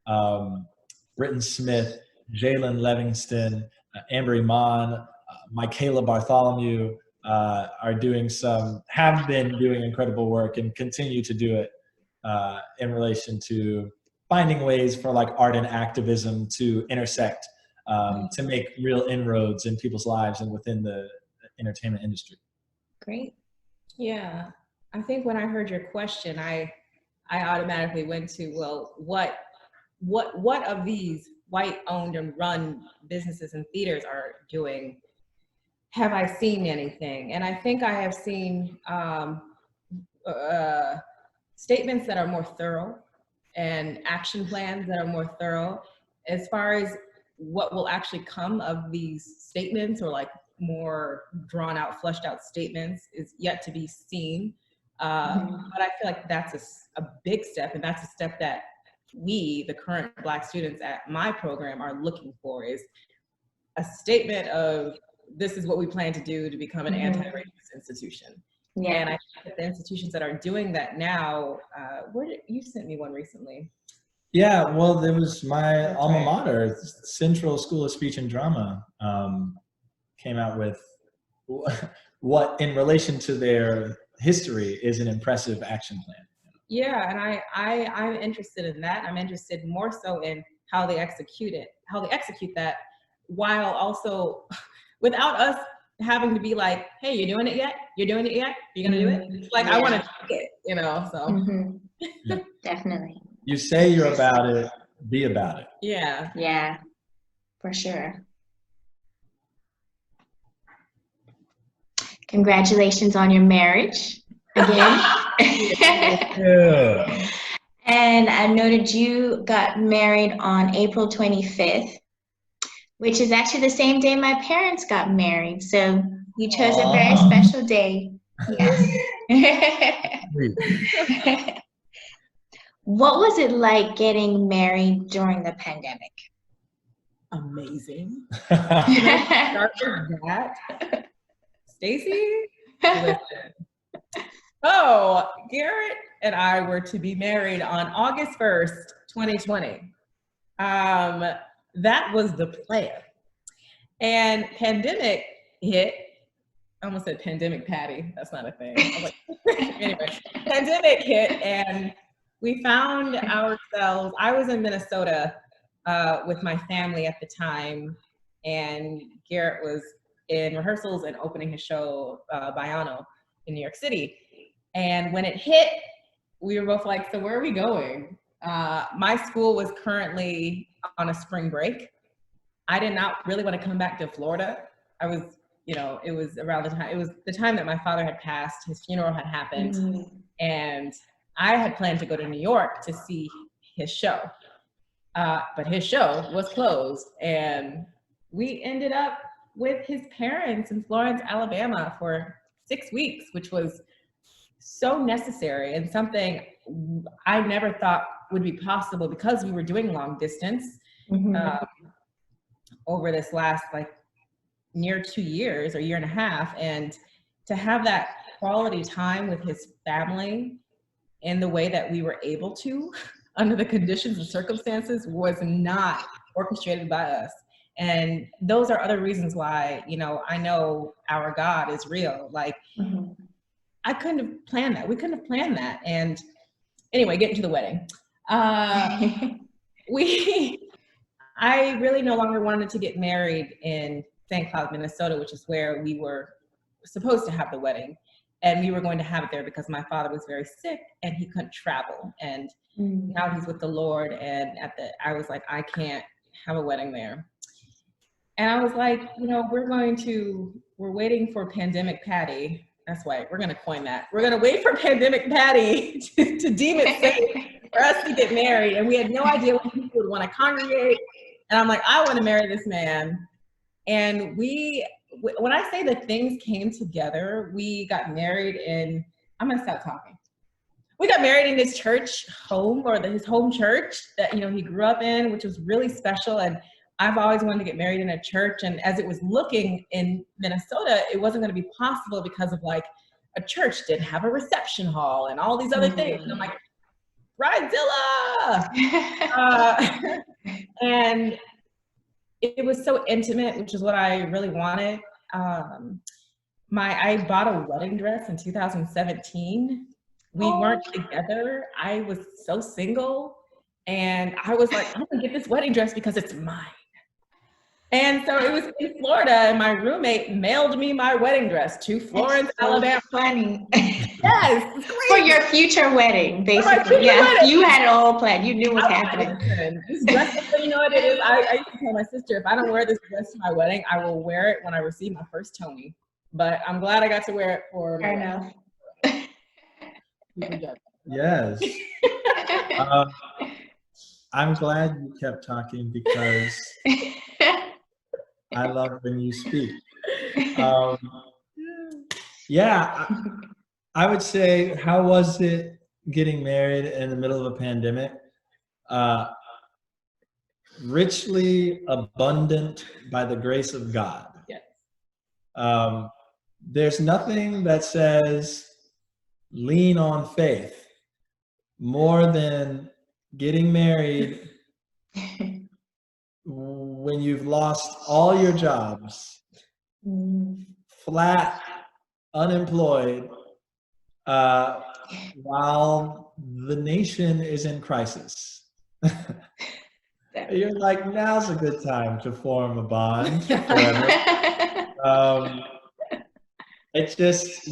Britton Smith, Jalen Livingston, Amber Iman, Michaela Bartholomew have been doing incredible work and continue to do it in relation to finding ways for like art and activism to intersect, to make real inroads in people's lives and within the entertainment industry. Great. Yeah, I think when I heard your question, I automatically went to, well, what of these white-owned and run businesses and theaters are doing? Have I seen anything? And I think I have seen statements that are more thorough and action plans that are more thorough. As far as what will actually come of these statements, or like more drawn out, fleshed out statements, is yet to be seen. But I feel like that's a big step, and that's a step that we, the current Black students at my program, are looking for, is a statement of, this is what we plan to do to become an anti-racist institution. Yeah. And I think that the institutions that are doing that now, you sent me one recently. Yeah, well, there was my alma mater, Central School of Speech and Drama, came out with what, in relation to their history, is an impressive action plan. Yeah, and I'm interested in that. I'm interested more so in how they execute that, while also without us having to be like, hey, you're doing it yet? You're doing it yet? You're gonna do it? Like, I want to do it, you know, so. Yeah. Definitely. You say you're about it, be about it. Yeah. Yeah, for sure. Congratulations on your marriage again. Yeah. And I noted you got married on April 25th, which is actually the same day my parents got married. So you chose a very special day. Yes. What was it like getting married during the pandemic? Amazing. Start with that. Stacee? Listen. Oh, Garrett and I were to be married on August 1st, 2020. That was the plan. And pandemic hit. I almost said pandemic patty. That's not a thing. I was like, anyway, pandemic hit, and we found ourselves, I was in Minnesota with my family at the time, and Garrett was in rehearsals and opening his show, Biano, in New York City. And when it hit, we were both like, so where are we going? My school was currently on a spring break. I did not really want to come back to Florida. I was, it was around the time that my father had passed, his funeral had happened. Mm-hmm. And I had planned to go to New York to see his show. But his show was closed. And we ended up with his parents in Florence, Alabama for 6 weeks, which was so necessary and something I never thought would be possible because we were doing long distance over this last near 2 years or year and a half. And to have that quality time with his family in the way that we were able to under the conditions and circumstances was not orchestrated by us. And those are other reasons why, I know our God is real. I couldn't have planned that. We couldn't have planned that. And anyway, getting to the wedding. I really no longer wanted to get married in St. Cloud, Minnesota, which is where we were supposed to have the wedding. And we were going to have it there because my father was very sick and he couldn't travel. And now he's with the Lord. And I was like, I can't have a wedding there. And I was like, we're waiting for Pandemic Patty. That's right, we're gonna coin that. We're gonna wait for Pandemic Patty to deem it safe for us to get married. And we had no idea when people would wanna congregate. And I'm like, I wanna marry this man. And when I say that things came together, we got married I'm gonna stop talking. We got married in his church home, or his home church that, he grew up in, which was really special. And I've always wanted to get married in a church. And as it was looking in Minnesota, it wasn't going to be possible because of a church didn't have a reception hall and all these other things. And I'm like, Bridezilla! And it was so intimate, which is what I really wanted. I bought a wedding dress in 2017. We weren't together. I was so single. And I was like, I'm going to get this wedding dress because it's mine. And so it was in Florida, and my roommate mailed me my wedding dress to Florence, Alabama. Funny. Yes. For your future wedding, basically. Wedding. You had it all planned. You knew what was happening. This dress, you know what it is? I used to tell my sister, if I don't wear this dress to my wedding, I will wear it when I receive my first Tony. But I'm glad I got to wear it for Fair enough. Yes. I'm glad you kept talking because I love when you speak. I would say, how was it getting married in the middle of a pandemic? Richly abundant by the grace of God. Yes. There's nothing that says lean on faith more than getting married when you've lost all your jobs, flat, unemployed, while the nation is in crisis. You're like, now's a good time to form a bond forever. It's just,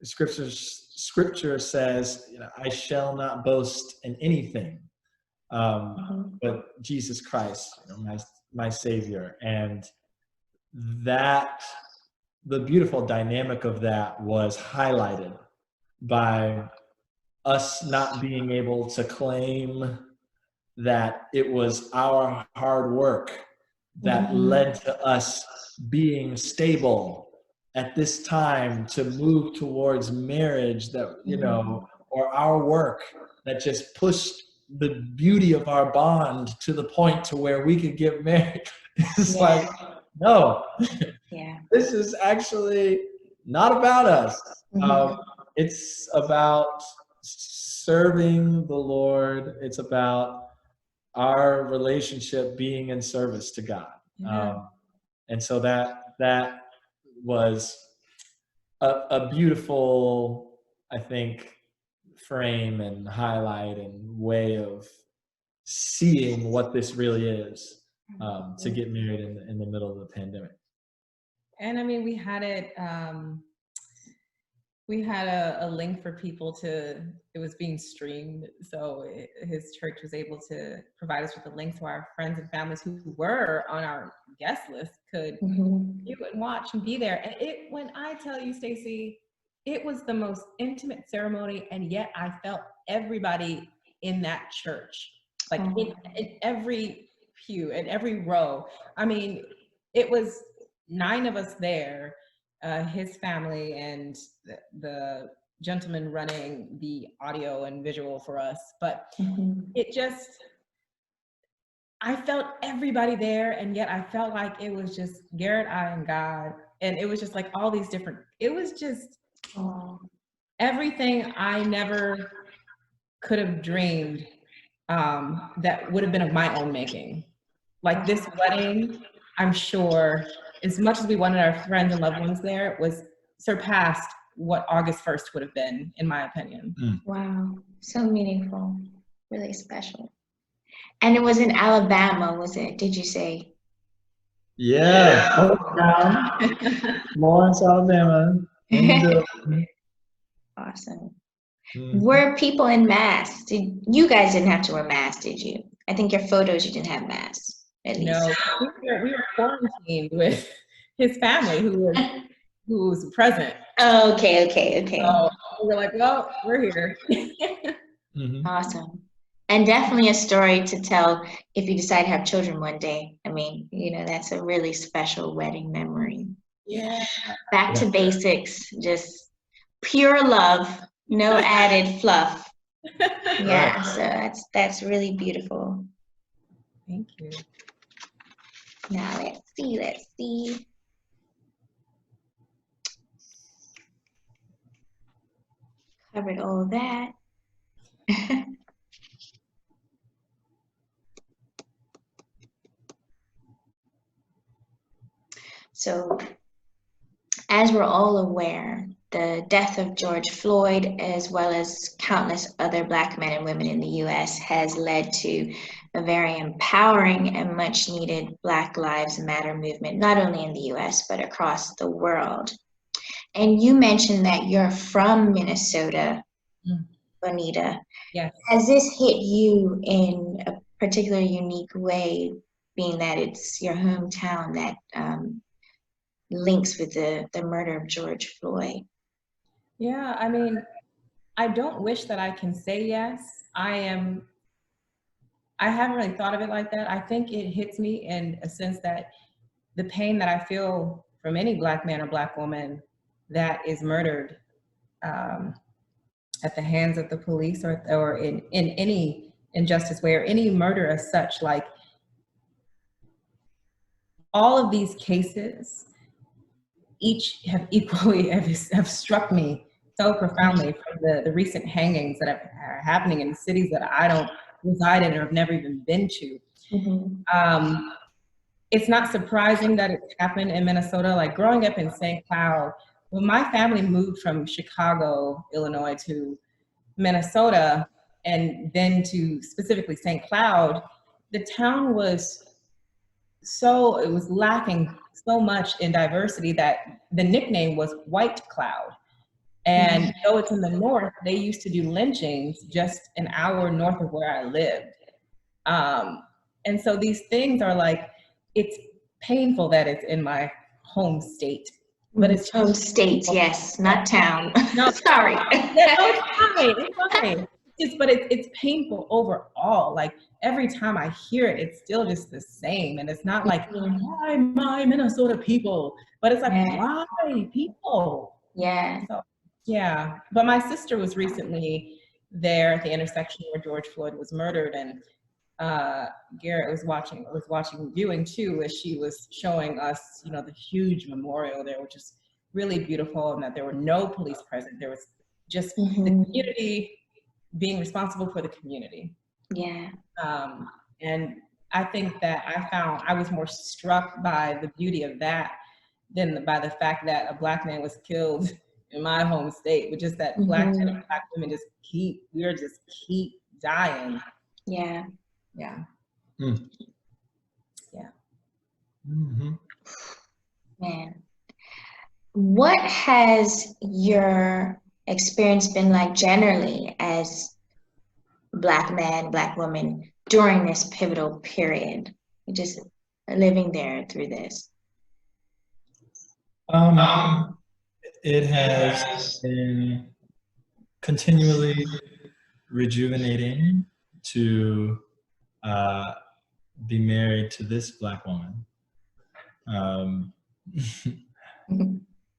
Scripture says, I shall not boast in anything, but Jesus Christ, my Savior. And that, the beautiful dynamic of that was highlighted by us not being able to claim that it was our hard work that led to us being stable at this time to move towards marriage, that, or our work that just pushed the beauty of our bond to the point to where we could get married. It's like, no, this is actually not about us. It's about serving the Lord. It's about our relationship being in service to God. And so that was a beautiful, I think, frame and highlight and way of seeing what this really is. to get married in the middle of the pandemic. And I mean, we had it, we had a link for people to, it was being streamed. So his church was able to provide us with a link so our friends and families who were on our guest list could view and watch and be there. And when I tell you, Stacee, it was the most intimate ceremony, and yet I felt everybody in that church, like in every pew, in every row. I mean, it was 9 of us there, his family and the gentleman running the audio and visual for us. But it just, I felt everybody there, and yet I felt like it was just Garrett, I, and God. And it was just like all these different, it was just everything I never could have dreamed that would have been of my own making. Like this wedding, I'm sure, as much as we wanted our friends and loved ones there, was surpassed what August 1st would have been, in my opinion. Wow, so meaningful, really special. And it was in Alabama, was it? Did you say? Yeah, Lawrence, Alabama. Awesome. Were people in masks? You guys didn't have to wear masks, did you? I think your photos, you didn't have masks, at least. No, we were quarantined with his family who was present. Okay. So we were like, well, we're here. Awesome. And definitely a story to tell if you decide to have children one day. I mean, that's a really special wedding memory. Yeah. Back to basics, just pure love, no added fluff. Yeah, so that's really beautiful. Thank you. Now let's see. Covered all of that. So, as we're all aware, the death of George Floyd, as well as countless other Black men and women in the U.S., has led to a very empowering and much needed Black Lives Matter movement, not only in the U.S., but across the world. And you mentioned that you're from Minnesota, Bonita. Yes. Has this hit you in a particular unique way, being that it's your hometown that links with the murder of George Floyd? Yeah, I mean, I don't wish that I can say yes. I haven't really thought of it like that. I think it hits me in a sense that the pain that I feel from any Black man or Black woman that is murdered at the hands of the police or in any injustice way or any murder as such, like all of these cases, each have equally have struck me so profoundly, from the recent hangings that are happening in cities that I don't reside in or have never even been to. It's not surprising that it's happened in Minnesota. Like growing up in St. Cloud, when my family moved from Chicago, Illinois to Minnesota, and then to specifically St. Cloud, the town was lacking so much in diversity that the nickname was White Cloud. And though it's in the north, they used to do lynchings just an hour north of where I lived. And so these things are like, it's painful that it's in my home state. But it's home state, yes, not town. No, sorry. No, it's fine. But it's painful overall. Like every time I hear it, it's still just the same. And it's not like, why my Minnesota people? But it's like, why people? Yeah. So, yeah. But my sister was recently there at the intersection where George Floyd was murdered, and Garrett was viewing too, as she was showing us, the huge memorial there, which is really beautiful, and that there were no police present. There was just the community being responsible for the community. Yeah. And I think that I was more struck by the beauty of that than by the fact that a Black man was killed in my home state, but just that Black men and Black women just keep dying. Yeah. Yeah. Yeah. What has your experience been like generally as Black man, Black woman during this pivotal period? Just living there through this. It has been continually rejuvenating to be married to this Black woman.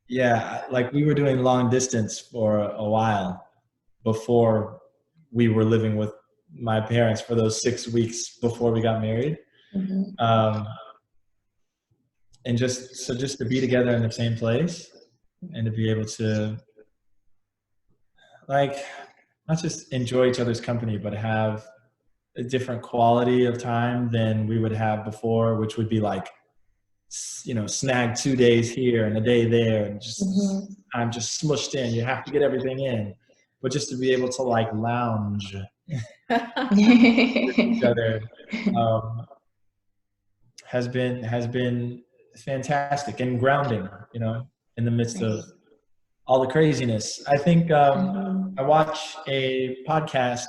Yeah, like we were doing long distance for a while before we were living with my parents for those 6 weeks before we got married. And just to be together in the same place and to be able to like not just enjoy each other's company, but have a different quality of time than we would have before, which would be like, you know, snag 2 days here and a day there, and just I'm just smushed in. You have to get everything in, but just to be able to like lounge with each other has been fantastic and grounding, you know, in the midst of all the craziness. I think I watch a podcast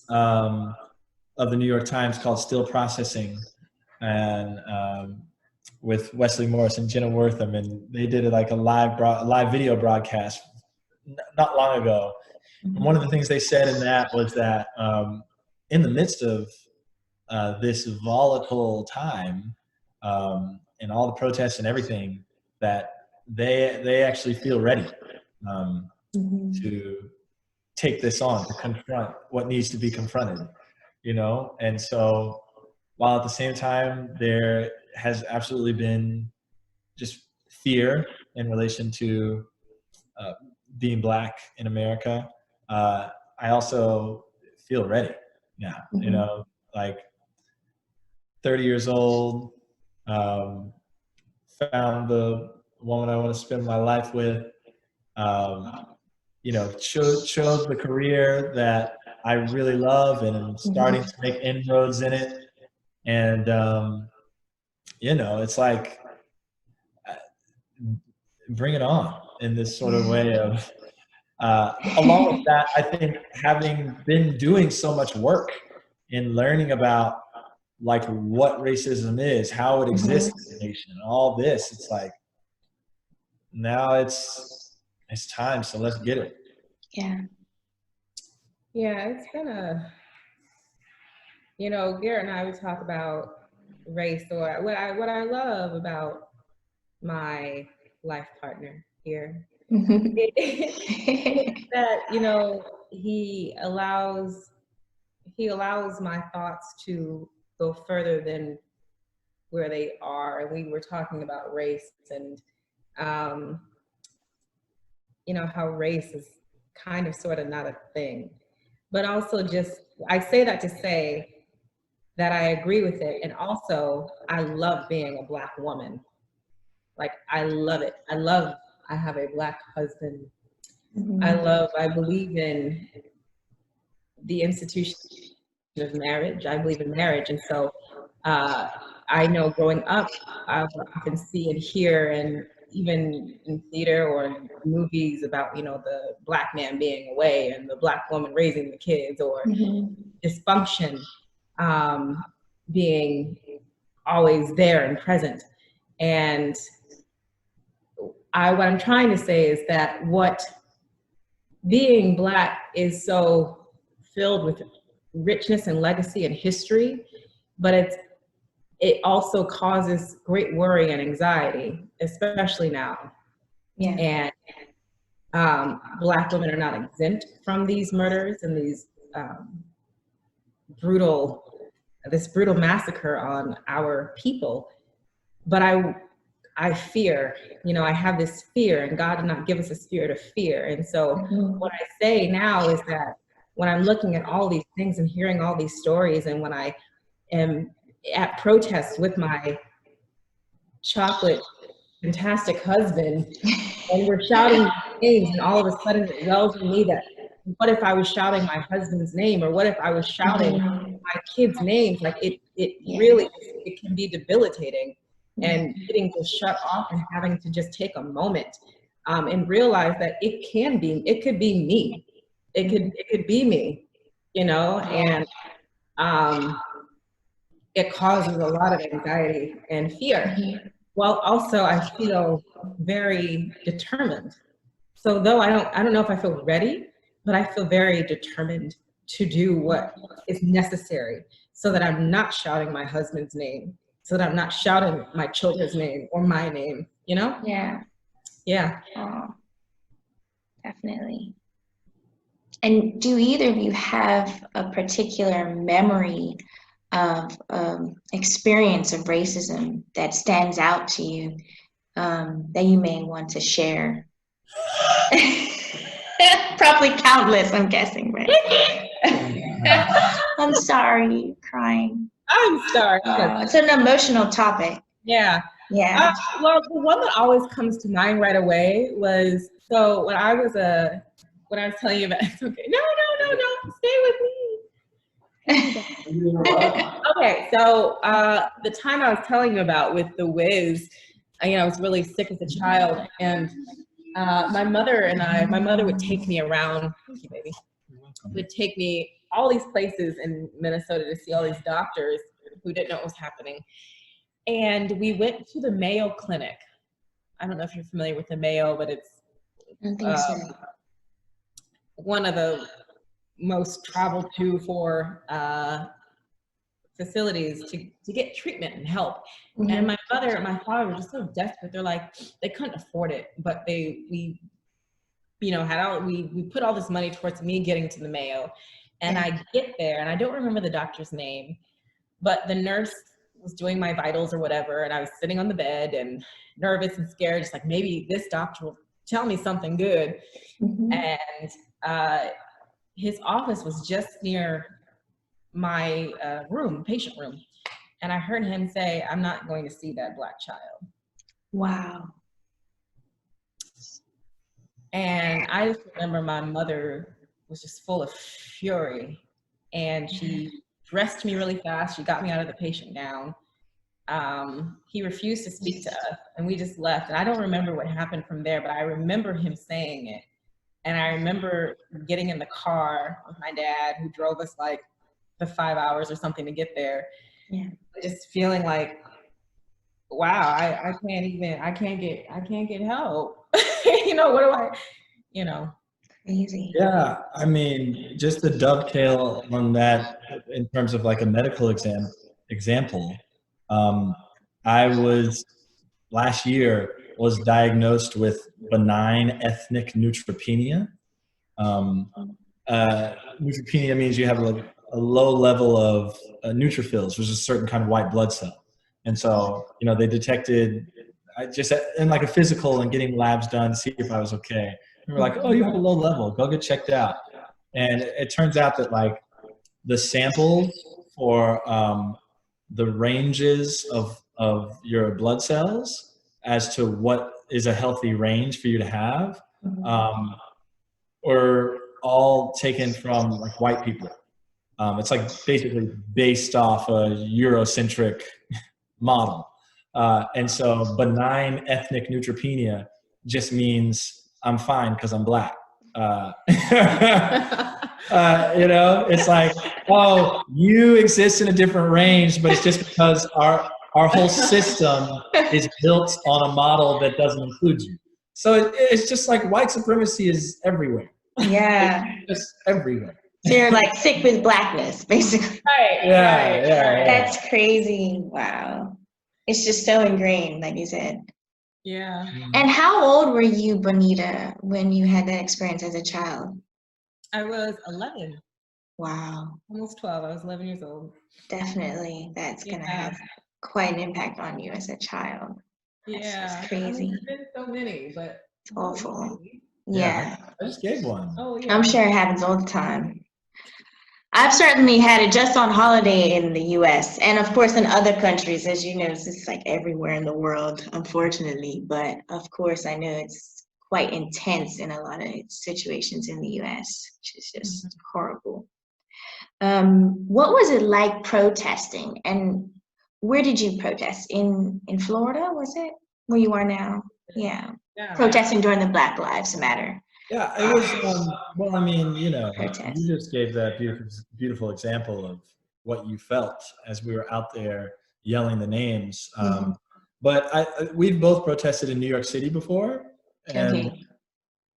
of the New York Times called Still Processing, and with Wesley Morris and Jenna Wortham, and they did like a live video broadcast not long ago. And one of the things they said in that was that in the midst of this volatile time and all the protests and everything, that they actually feel ready to take this on, to confront what needs to be confronted, you know? And so while at the same time there has absolutely been just fear in relation to being Black in America, I also feel ready now, you know, like 30 years old, found the woman I want to spend my life with, you know, chose the career that I really love, and I'm starting to make inroads in it. And, you know, it's like, bring it on in this sort of way of, along with that, I think having been doing so much work in learning about like what racism is, how it exists in the nation, all this, it's like, now it's time, so let's get it. Yeah. Yeah, it's been you know, Garrett and I would talk about race, or what I love about my life partner here is that, you know, he allows my thoughts to go further than where they are. And we were talking about race and, you know, how race is kind of sort of not a thing, but also just, I say that to say that I agree with it. And also I love being a Black woman. Like, I love it. I have a Black husband. I believe in the institution of marriage. I believe in marriage. And so I know growing up, I would often see and hear, and even in theater or in movies about, you know, the Black man being away and the Black woman raising the kids, or dysfunction being always there and present. And what I'm trying to say is that what being Black is so filled with richness and legacy and history, but it also causes great worry and anxiety, especially now. Yeah. And Black women are not exempt from these murders and these brutal massacre on our people. But I fear, you know, I have this fear, and God did not give us a spirit of fear. And so what I say now is that when I'm looking at all these things and hearing all these stories, and when I am at protests with my chocolate fantastic husband and we're shouting names, and all of a sudden it wells in me that, what if I was shouting my husband's name, or what if I was shouting my kids' names? Like it really, it can be debilitating. and getting to shut off and having to just take a moment and realize that it could be me. It could be me, you know, and it causes a lot of anxiety and fear. Well, also I feel very determined. So though I don't know if I feel ready, but I feel very determined to do what is necessary so that I'm not shouting my husband's name, so that I'm not shouting my children's name or my name, you know? Yeah. Yeah. Oh, definitely. And do either of you have a particular memory of experience of racism that stands out to you that you may want to share? Probably countless, I'm guessing, right? I'm sorry, crying. I'm sorry. It's an emotional topic. Yeah. Yeah. Well, the one that always comes to mind right away was, so when I was telling you about, it's okay. No, stay with me. Okay, so the time I was telling you about with the whiz, I was really sick as a child, and my mother would take me around. Thank you, baby. Would take me all these places in Minnesota to see all these doctors who didn't know what was happening. And we went to the Mayo Clinic. I don't know if you're familiar with the Mayo, but it's one of the most traveled to for facilities to get treatment and help. Mm-hmm. And my father were just so desperate. They're like, they couldn't afford it, but we put all this money towards me getting to the Mayo. And I get there, and I don't remember the doctor's name, but the nurse was doing my vitals or whatever, and I was sitting on the bed and nervous and scared, just like, maybe this doctor will tell me something good. Mm-hmm. And his office was just near my patient room. And I heard him say, "I'm not going to see that Black child." Wow. And I just remember my mother was just full of fury, and she dressed me really fast. She got me out of the patient gown. He refused to speak to us, and we just left. And I don't remember what happened from there, but I remember him saying it. And I remember getting in the car with my dad, who drove us like the 5 hours or something to get there. Yeah. Just feeling like, wow, I can't get help. What do I, Crazy. Yeah, I mean, just to dovetail on that in terms of like a medical example, I was last year was diagnosed with benign ethnic neutropenia. Neutropenia means you have a low level of neutrophils, which is a certain kind of white blood cell. And so, they detected, I just in like a physical and getting labs done to see if I was okay. And we're like, oh, you have a low level, go get checked out. And it turns out that like the samples for the ranges of your blood cells as to what is a healthy range for you to have were all taken from like white people. It's like basically based off a Eurocentric model. And so benign ethnic neutropenia just means I'm fine because I'm Black. It's like, oh, you exist in a different range, but it's just because our whole system is built on a model that doesn't include you. So it's just like white supremacy is everywhere. Yeah. It's just everywhere. So you're like sick with Blackness, basically. Right. Yeah. That's crazy. Wow. It's just so ingrained, like you said. Yeah. And how old were you, Bonita, when you had that experience as a child? I was 11. Wow. Almost 12. I was 11 years old. Definitely. That's going to have quite an impact on you as a child. That's just crazy. There's been so many, but it's awful. Yeah. I just gave one. Oh, yeah. I'm sure it happens all the time. I've certainly had it just on holiday in the US and of course in other countries, as you know, it's like everywhere in the world, unfortunately. But of course, I know it's quite intense in a lot of situations in the US, which is just horrible. What was it like protesting? And where did you protest? In Florida, was it? Where you are now? Yeah. Protesting during the Black Lives Matter. Yeah, it was, well, I mean, you know, Protest. you just gave that beautiful example of what you felt as we were out there yelling the names. But we've both protested in New York City before, and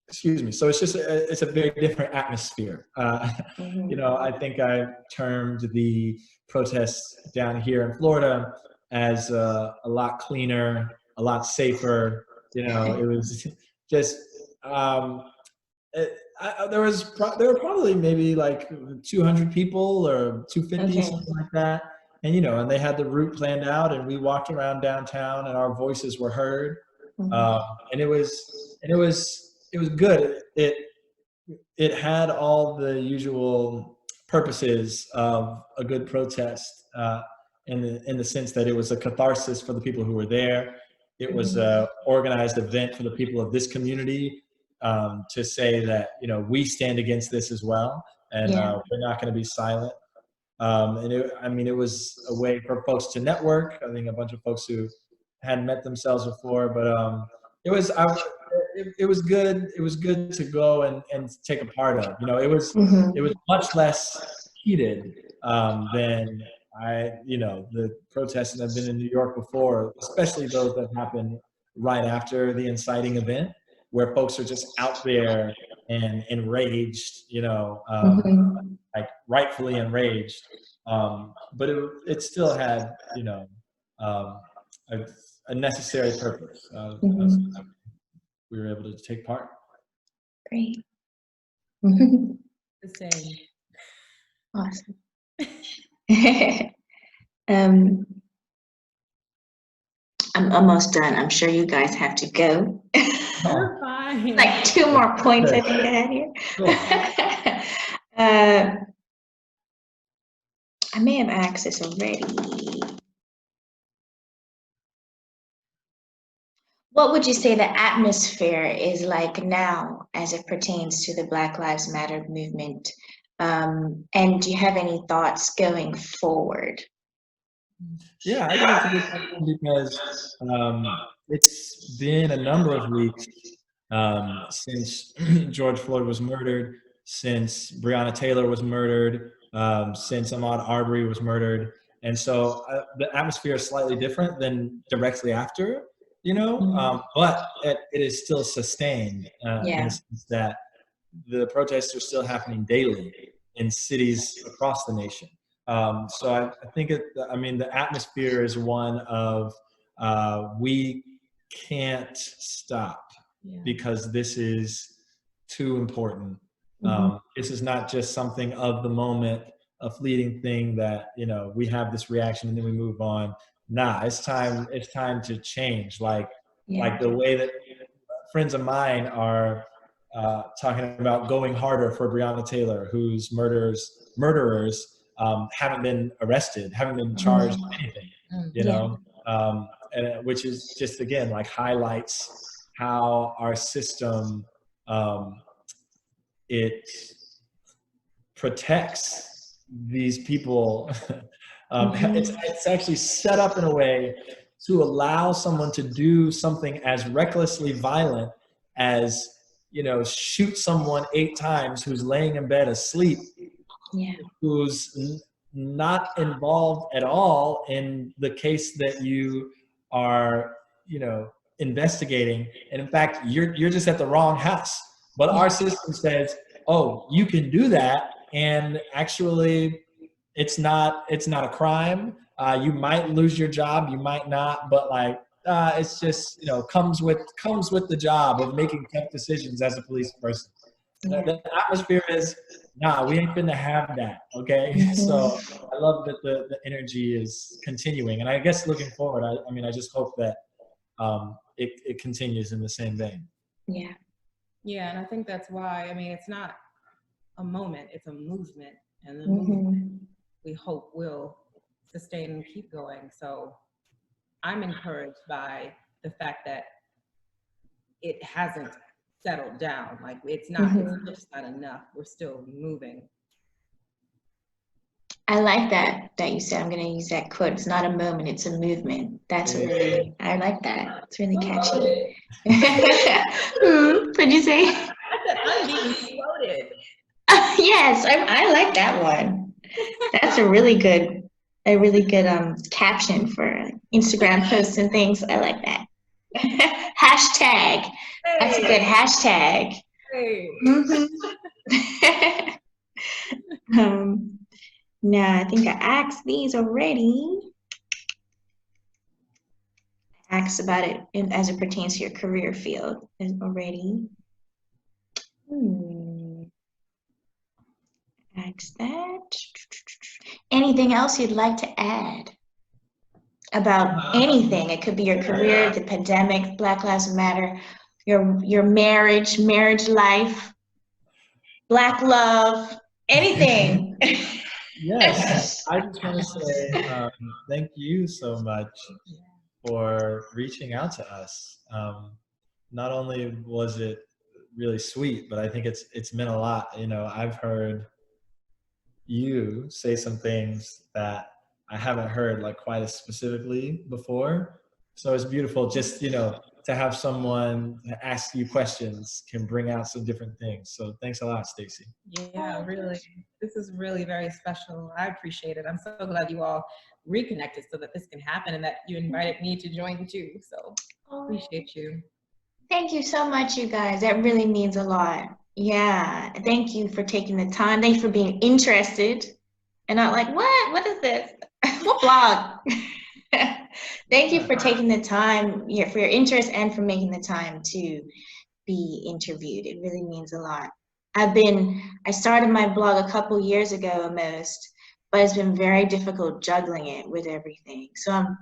excuse me. So it's a very different atmosphere. You know, I think I termed the protests down here in Florida as a lot cleaner, a lot safer. You know, it was just there were probably maybe like 200 people or 250, something like that. And you know, and they had the route planned out, and we walked around downtown, and our voices were heard. And it was good. It had all the usual purposes of a good protest, in the sense that it was a catharsis for the people who were there. It was an organized event for the people of this community, to say that, you know, we stand against this as well, and we're not going to be silent. And it was a way for folks to network. I think a bunch of folks who hadn't met themselves before, but it was good. It was good to go and take a part of. You know, it was much less heated than the protests that have been in New York before, especially those that happened right after the inciting event, where folks are just out there and enraged, you know, like rightfully enraged. But it still had, you know, a necessary purpose. We were able to take part. Great. The same. Awesome. I'm almost done. I'm sure you guys have to go. You're fine. Like 2 more points I think I had here. Cool. I may have asked this already. What would you say the atmosphere is like now as it pertains to the Black Lives Matter movement? And do you have any thoughts going forward? Yeah, I think it's a good question because it's been a number of weeks since George Floyd was murdered, since Breonna Taylor was murdered, since Ahmaud Arbery was murdered. And so the atmosphere is slightly different than directly after, you know, but it is still sustained in the sense that the protests are still happening daily in cities across the nation. So I think the atmosphere is one of we can't stop because this is too important. This is not just something of the moment, a fleeting thing that, you know, we have this reaction and then we move on. Nah, it's time to change. Like the way that friends of mine are talking about going harder for Breonna Taylor, whose murderers haven't been arrested, haven't been charged with anything, you know, and which is just, again, like highlights how our system, it protects these people. It's actually set up in a way to allow someone to do something as recklessly violent as, you know, shoot someone 8 times who's laying in bed asleep, who's not involved at all in the case that you are, you know, investigating. And in fact, you're just at the wrong house. But our system says, oh, you can do that, and actually it's not a crime. You might lose your job, you might not, but like it's just, you know, comes with the job of making tough decisions as a police person. The atmosphere is, nah, we ain't gonna have that, okay? So I love that the energy is continuing, and I guess looking forward, I just hope that it continues in the same vein. Yeah, and I think that's why, I mean, it's not a moment, it's a movement, and the movement we hope will sustain and keep going. So I'm encouraged by the fact that it hasn't settled down. Like it's just not enough. We're still moving. I like that you said. I'm going to use that quote. It's not a moment, it's a movement. That's a really, I like that. It's really catchy. What'd you say? I said, I'm being quoted. Yes, I like that one. That's a really good caption for Instagram posts and things. I like that. Hashtag. That's a good hashtag. Hey. Now I think I asked these already. I asked about it as it pertains to your career field already. Ask that. Anything else you'd like to add about anything? It could be your career, the pandemic, Black Lives Matter, your marriage life, Black love, anything. Yes, I just want to say thank you so much for reaching out to us. Not only was it really sweet, but I think it's meant a lot. You know, I've heard you say some things that I haven't heard like quite as specifically before. So it's beautiful just, you know, to have someone ask you questions can bring out some different things. So thanks a lot, Stacee. Yeah, really. This is really very special. I appreciate it. I'm so glad you all reconnected so that this can happen and that you invited me to join too. So appreciate you. Thank you so much, you guys. That really means a lot. Yeah. Thank you for taking the time. Thanks for being interested and not like, what is this? What blog? Thank you for taking the time, for your interest and for making the time to be interviewed. It really means a lot. I started my blog a couple years ago almost, but it's been very difficult juggling it with everything. So I'm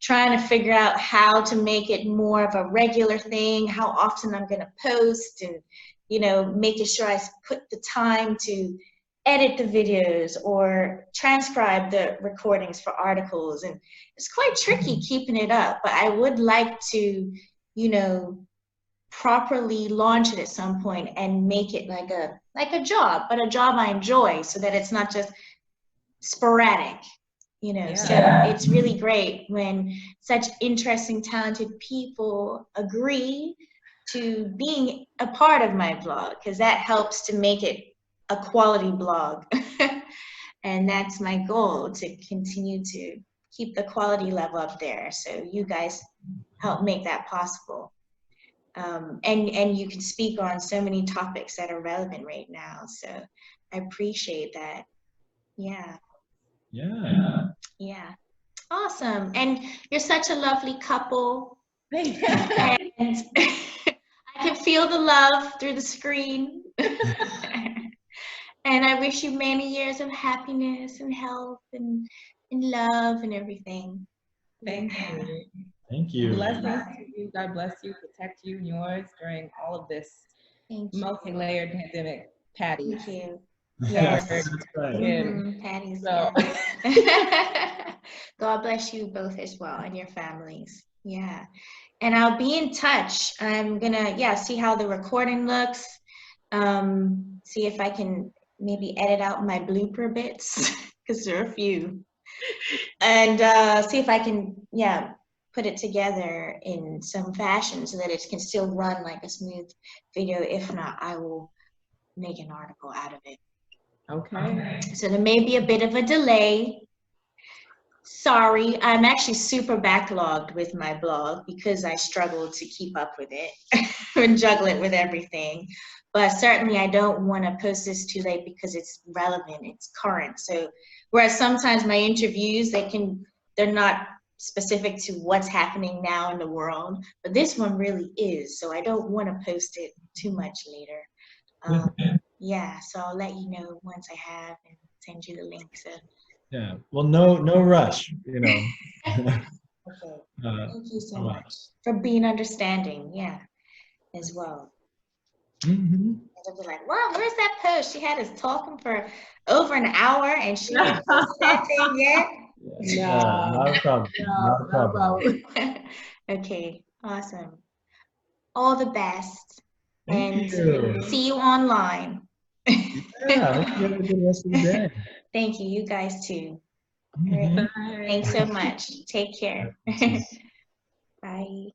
trying to figure out how to make it more of a regular thing, how often I'm gonna post, and you know, making sure I put the time to edit the videos or transcribe the recordings for articles. And it's quite tricky keeping it up, but I would like to, you know, properly launch it at some point and make it like a job, but a job I enjoy, so that it's not just sporadic, you know. So it's really great when such interesting, talented people agree to being a part of my blog, because that helps to make it a quality blog. And that's my goal, to continue to keep the quality level up there. So you guys help make that possible. And you can speak on so many topics that are relevant right now. So I appreciate that. Yeah. Awesome. And you're such a lovely couple. And I can feel the love through the screen. And I wish you many years of happiness and health and love and everything. Thank you. Thank you. Blessings to you. God bless you, protect you and yours during all of this multi-layered pandemic. Patty. Thank you. Yes, that's right. Patty's. So. God bless you both as well and your families. Yeah. And I'll be in touch. I'm gonna, see how the recording looks. See if I can maybe edit out my blooper bits, because there are a few. And see if I can, put it together in some fashion so that it can still run like a smooth video. If not, I will make an article out of it. Okay. So there may be a bit of a delay. Sorry, I'm actually super backlogged with my blog because I struggle to keep up with it and juggle it with everything. But certainly I don't want to post this too late because it's relevant, it's current. So whereas sometimes my interviews, they're not specific to what's happening now in the world, but this one really is. So I don't want to post it too much later. So I'll let you know once I have and send you the link. So. Yeah. Well, no rush, you know. Okay. Thank you so much for being understanding. Yeah, as well. They'll be like, "Wow, where's that post? She had us talking for over an hour, and she didn't post that thing yet." No, not a problem. Not a problem. Okay. Awesome. All the best. Thank you. See you online. Yeah, hope you have a good rest of the day. Thank you. You guys too. All Mhm. right. Thanks so much. Take care. Yeah, Bye.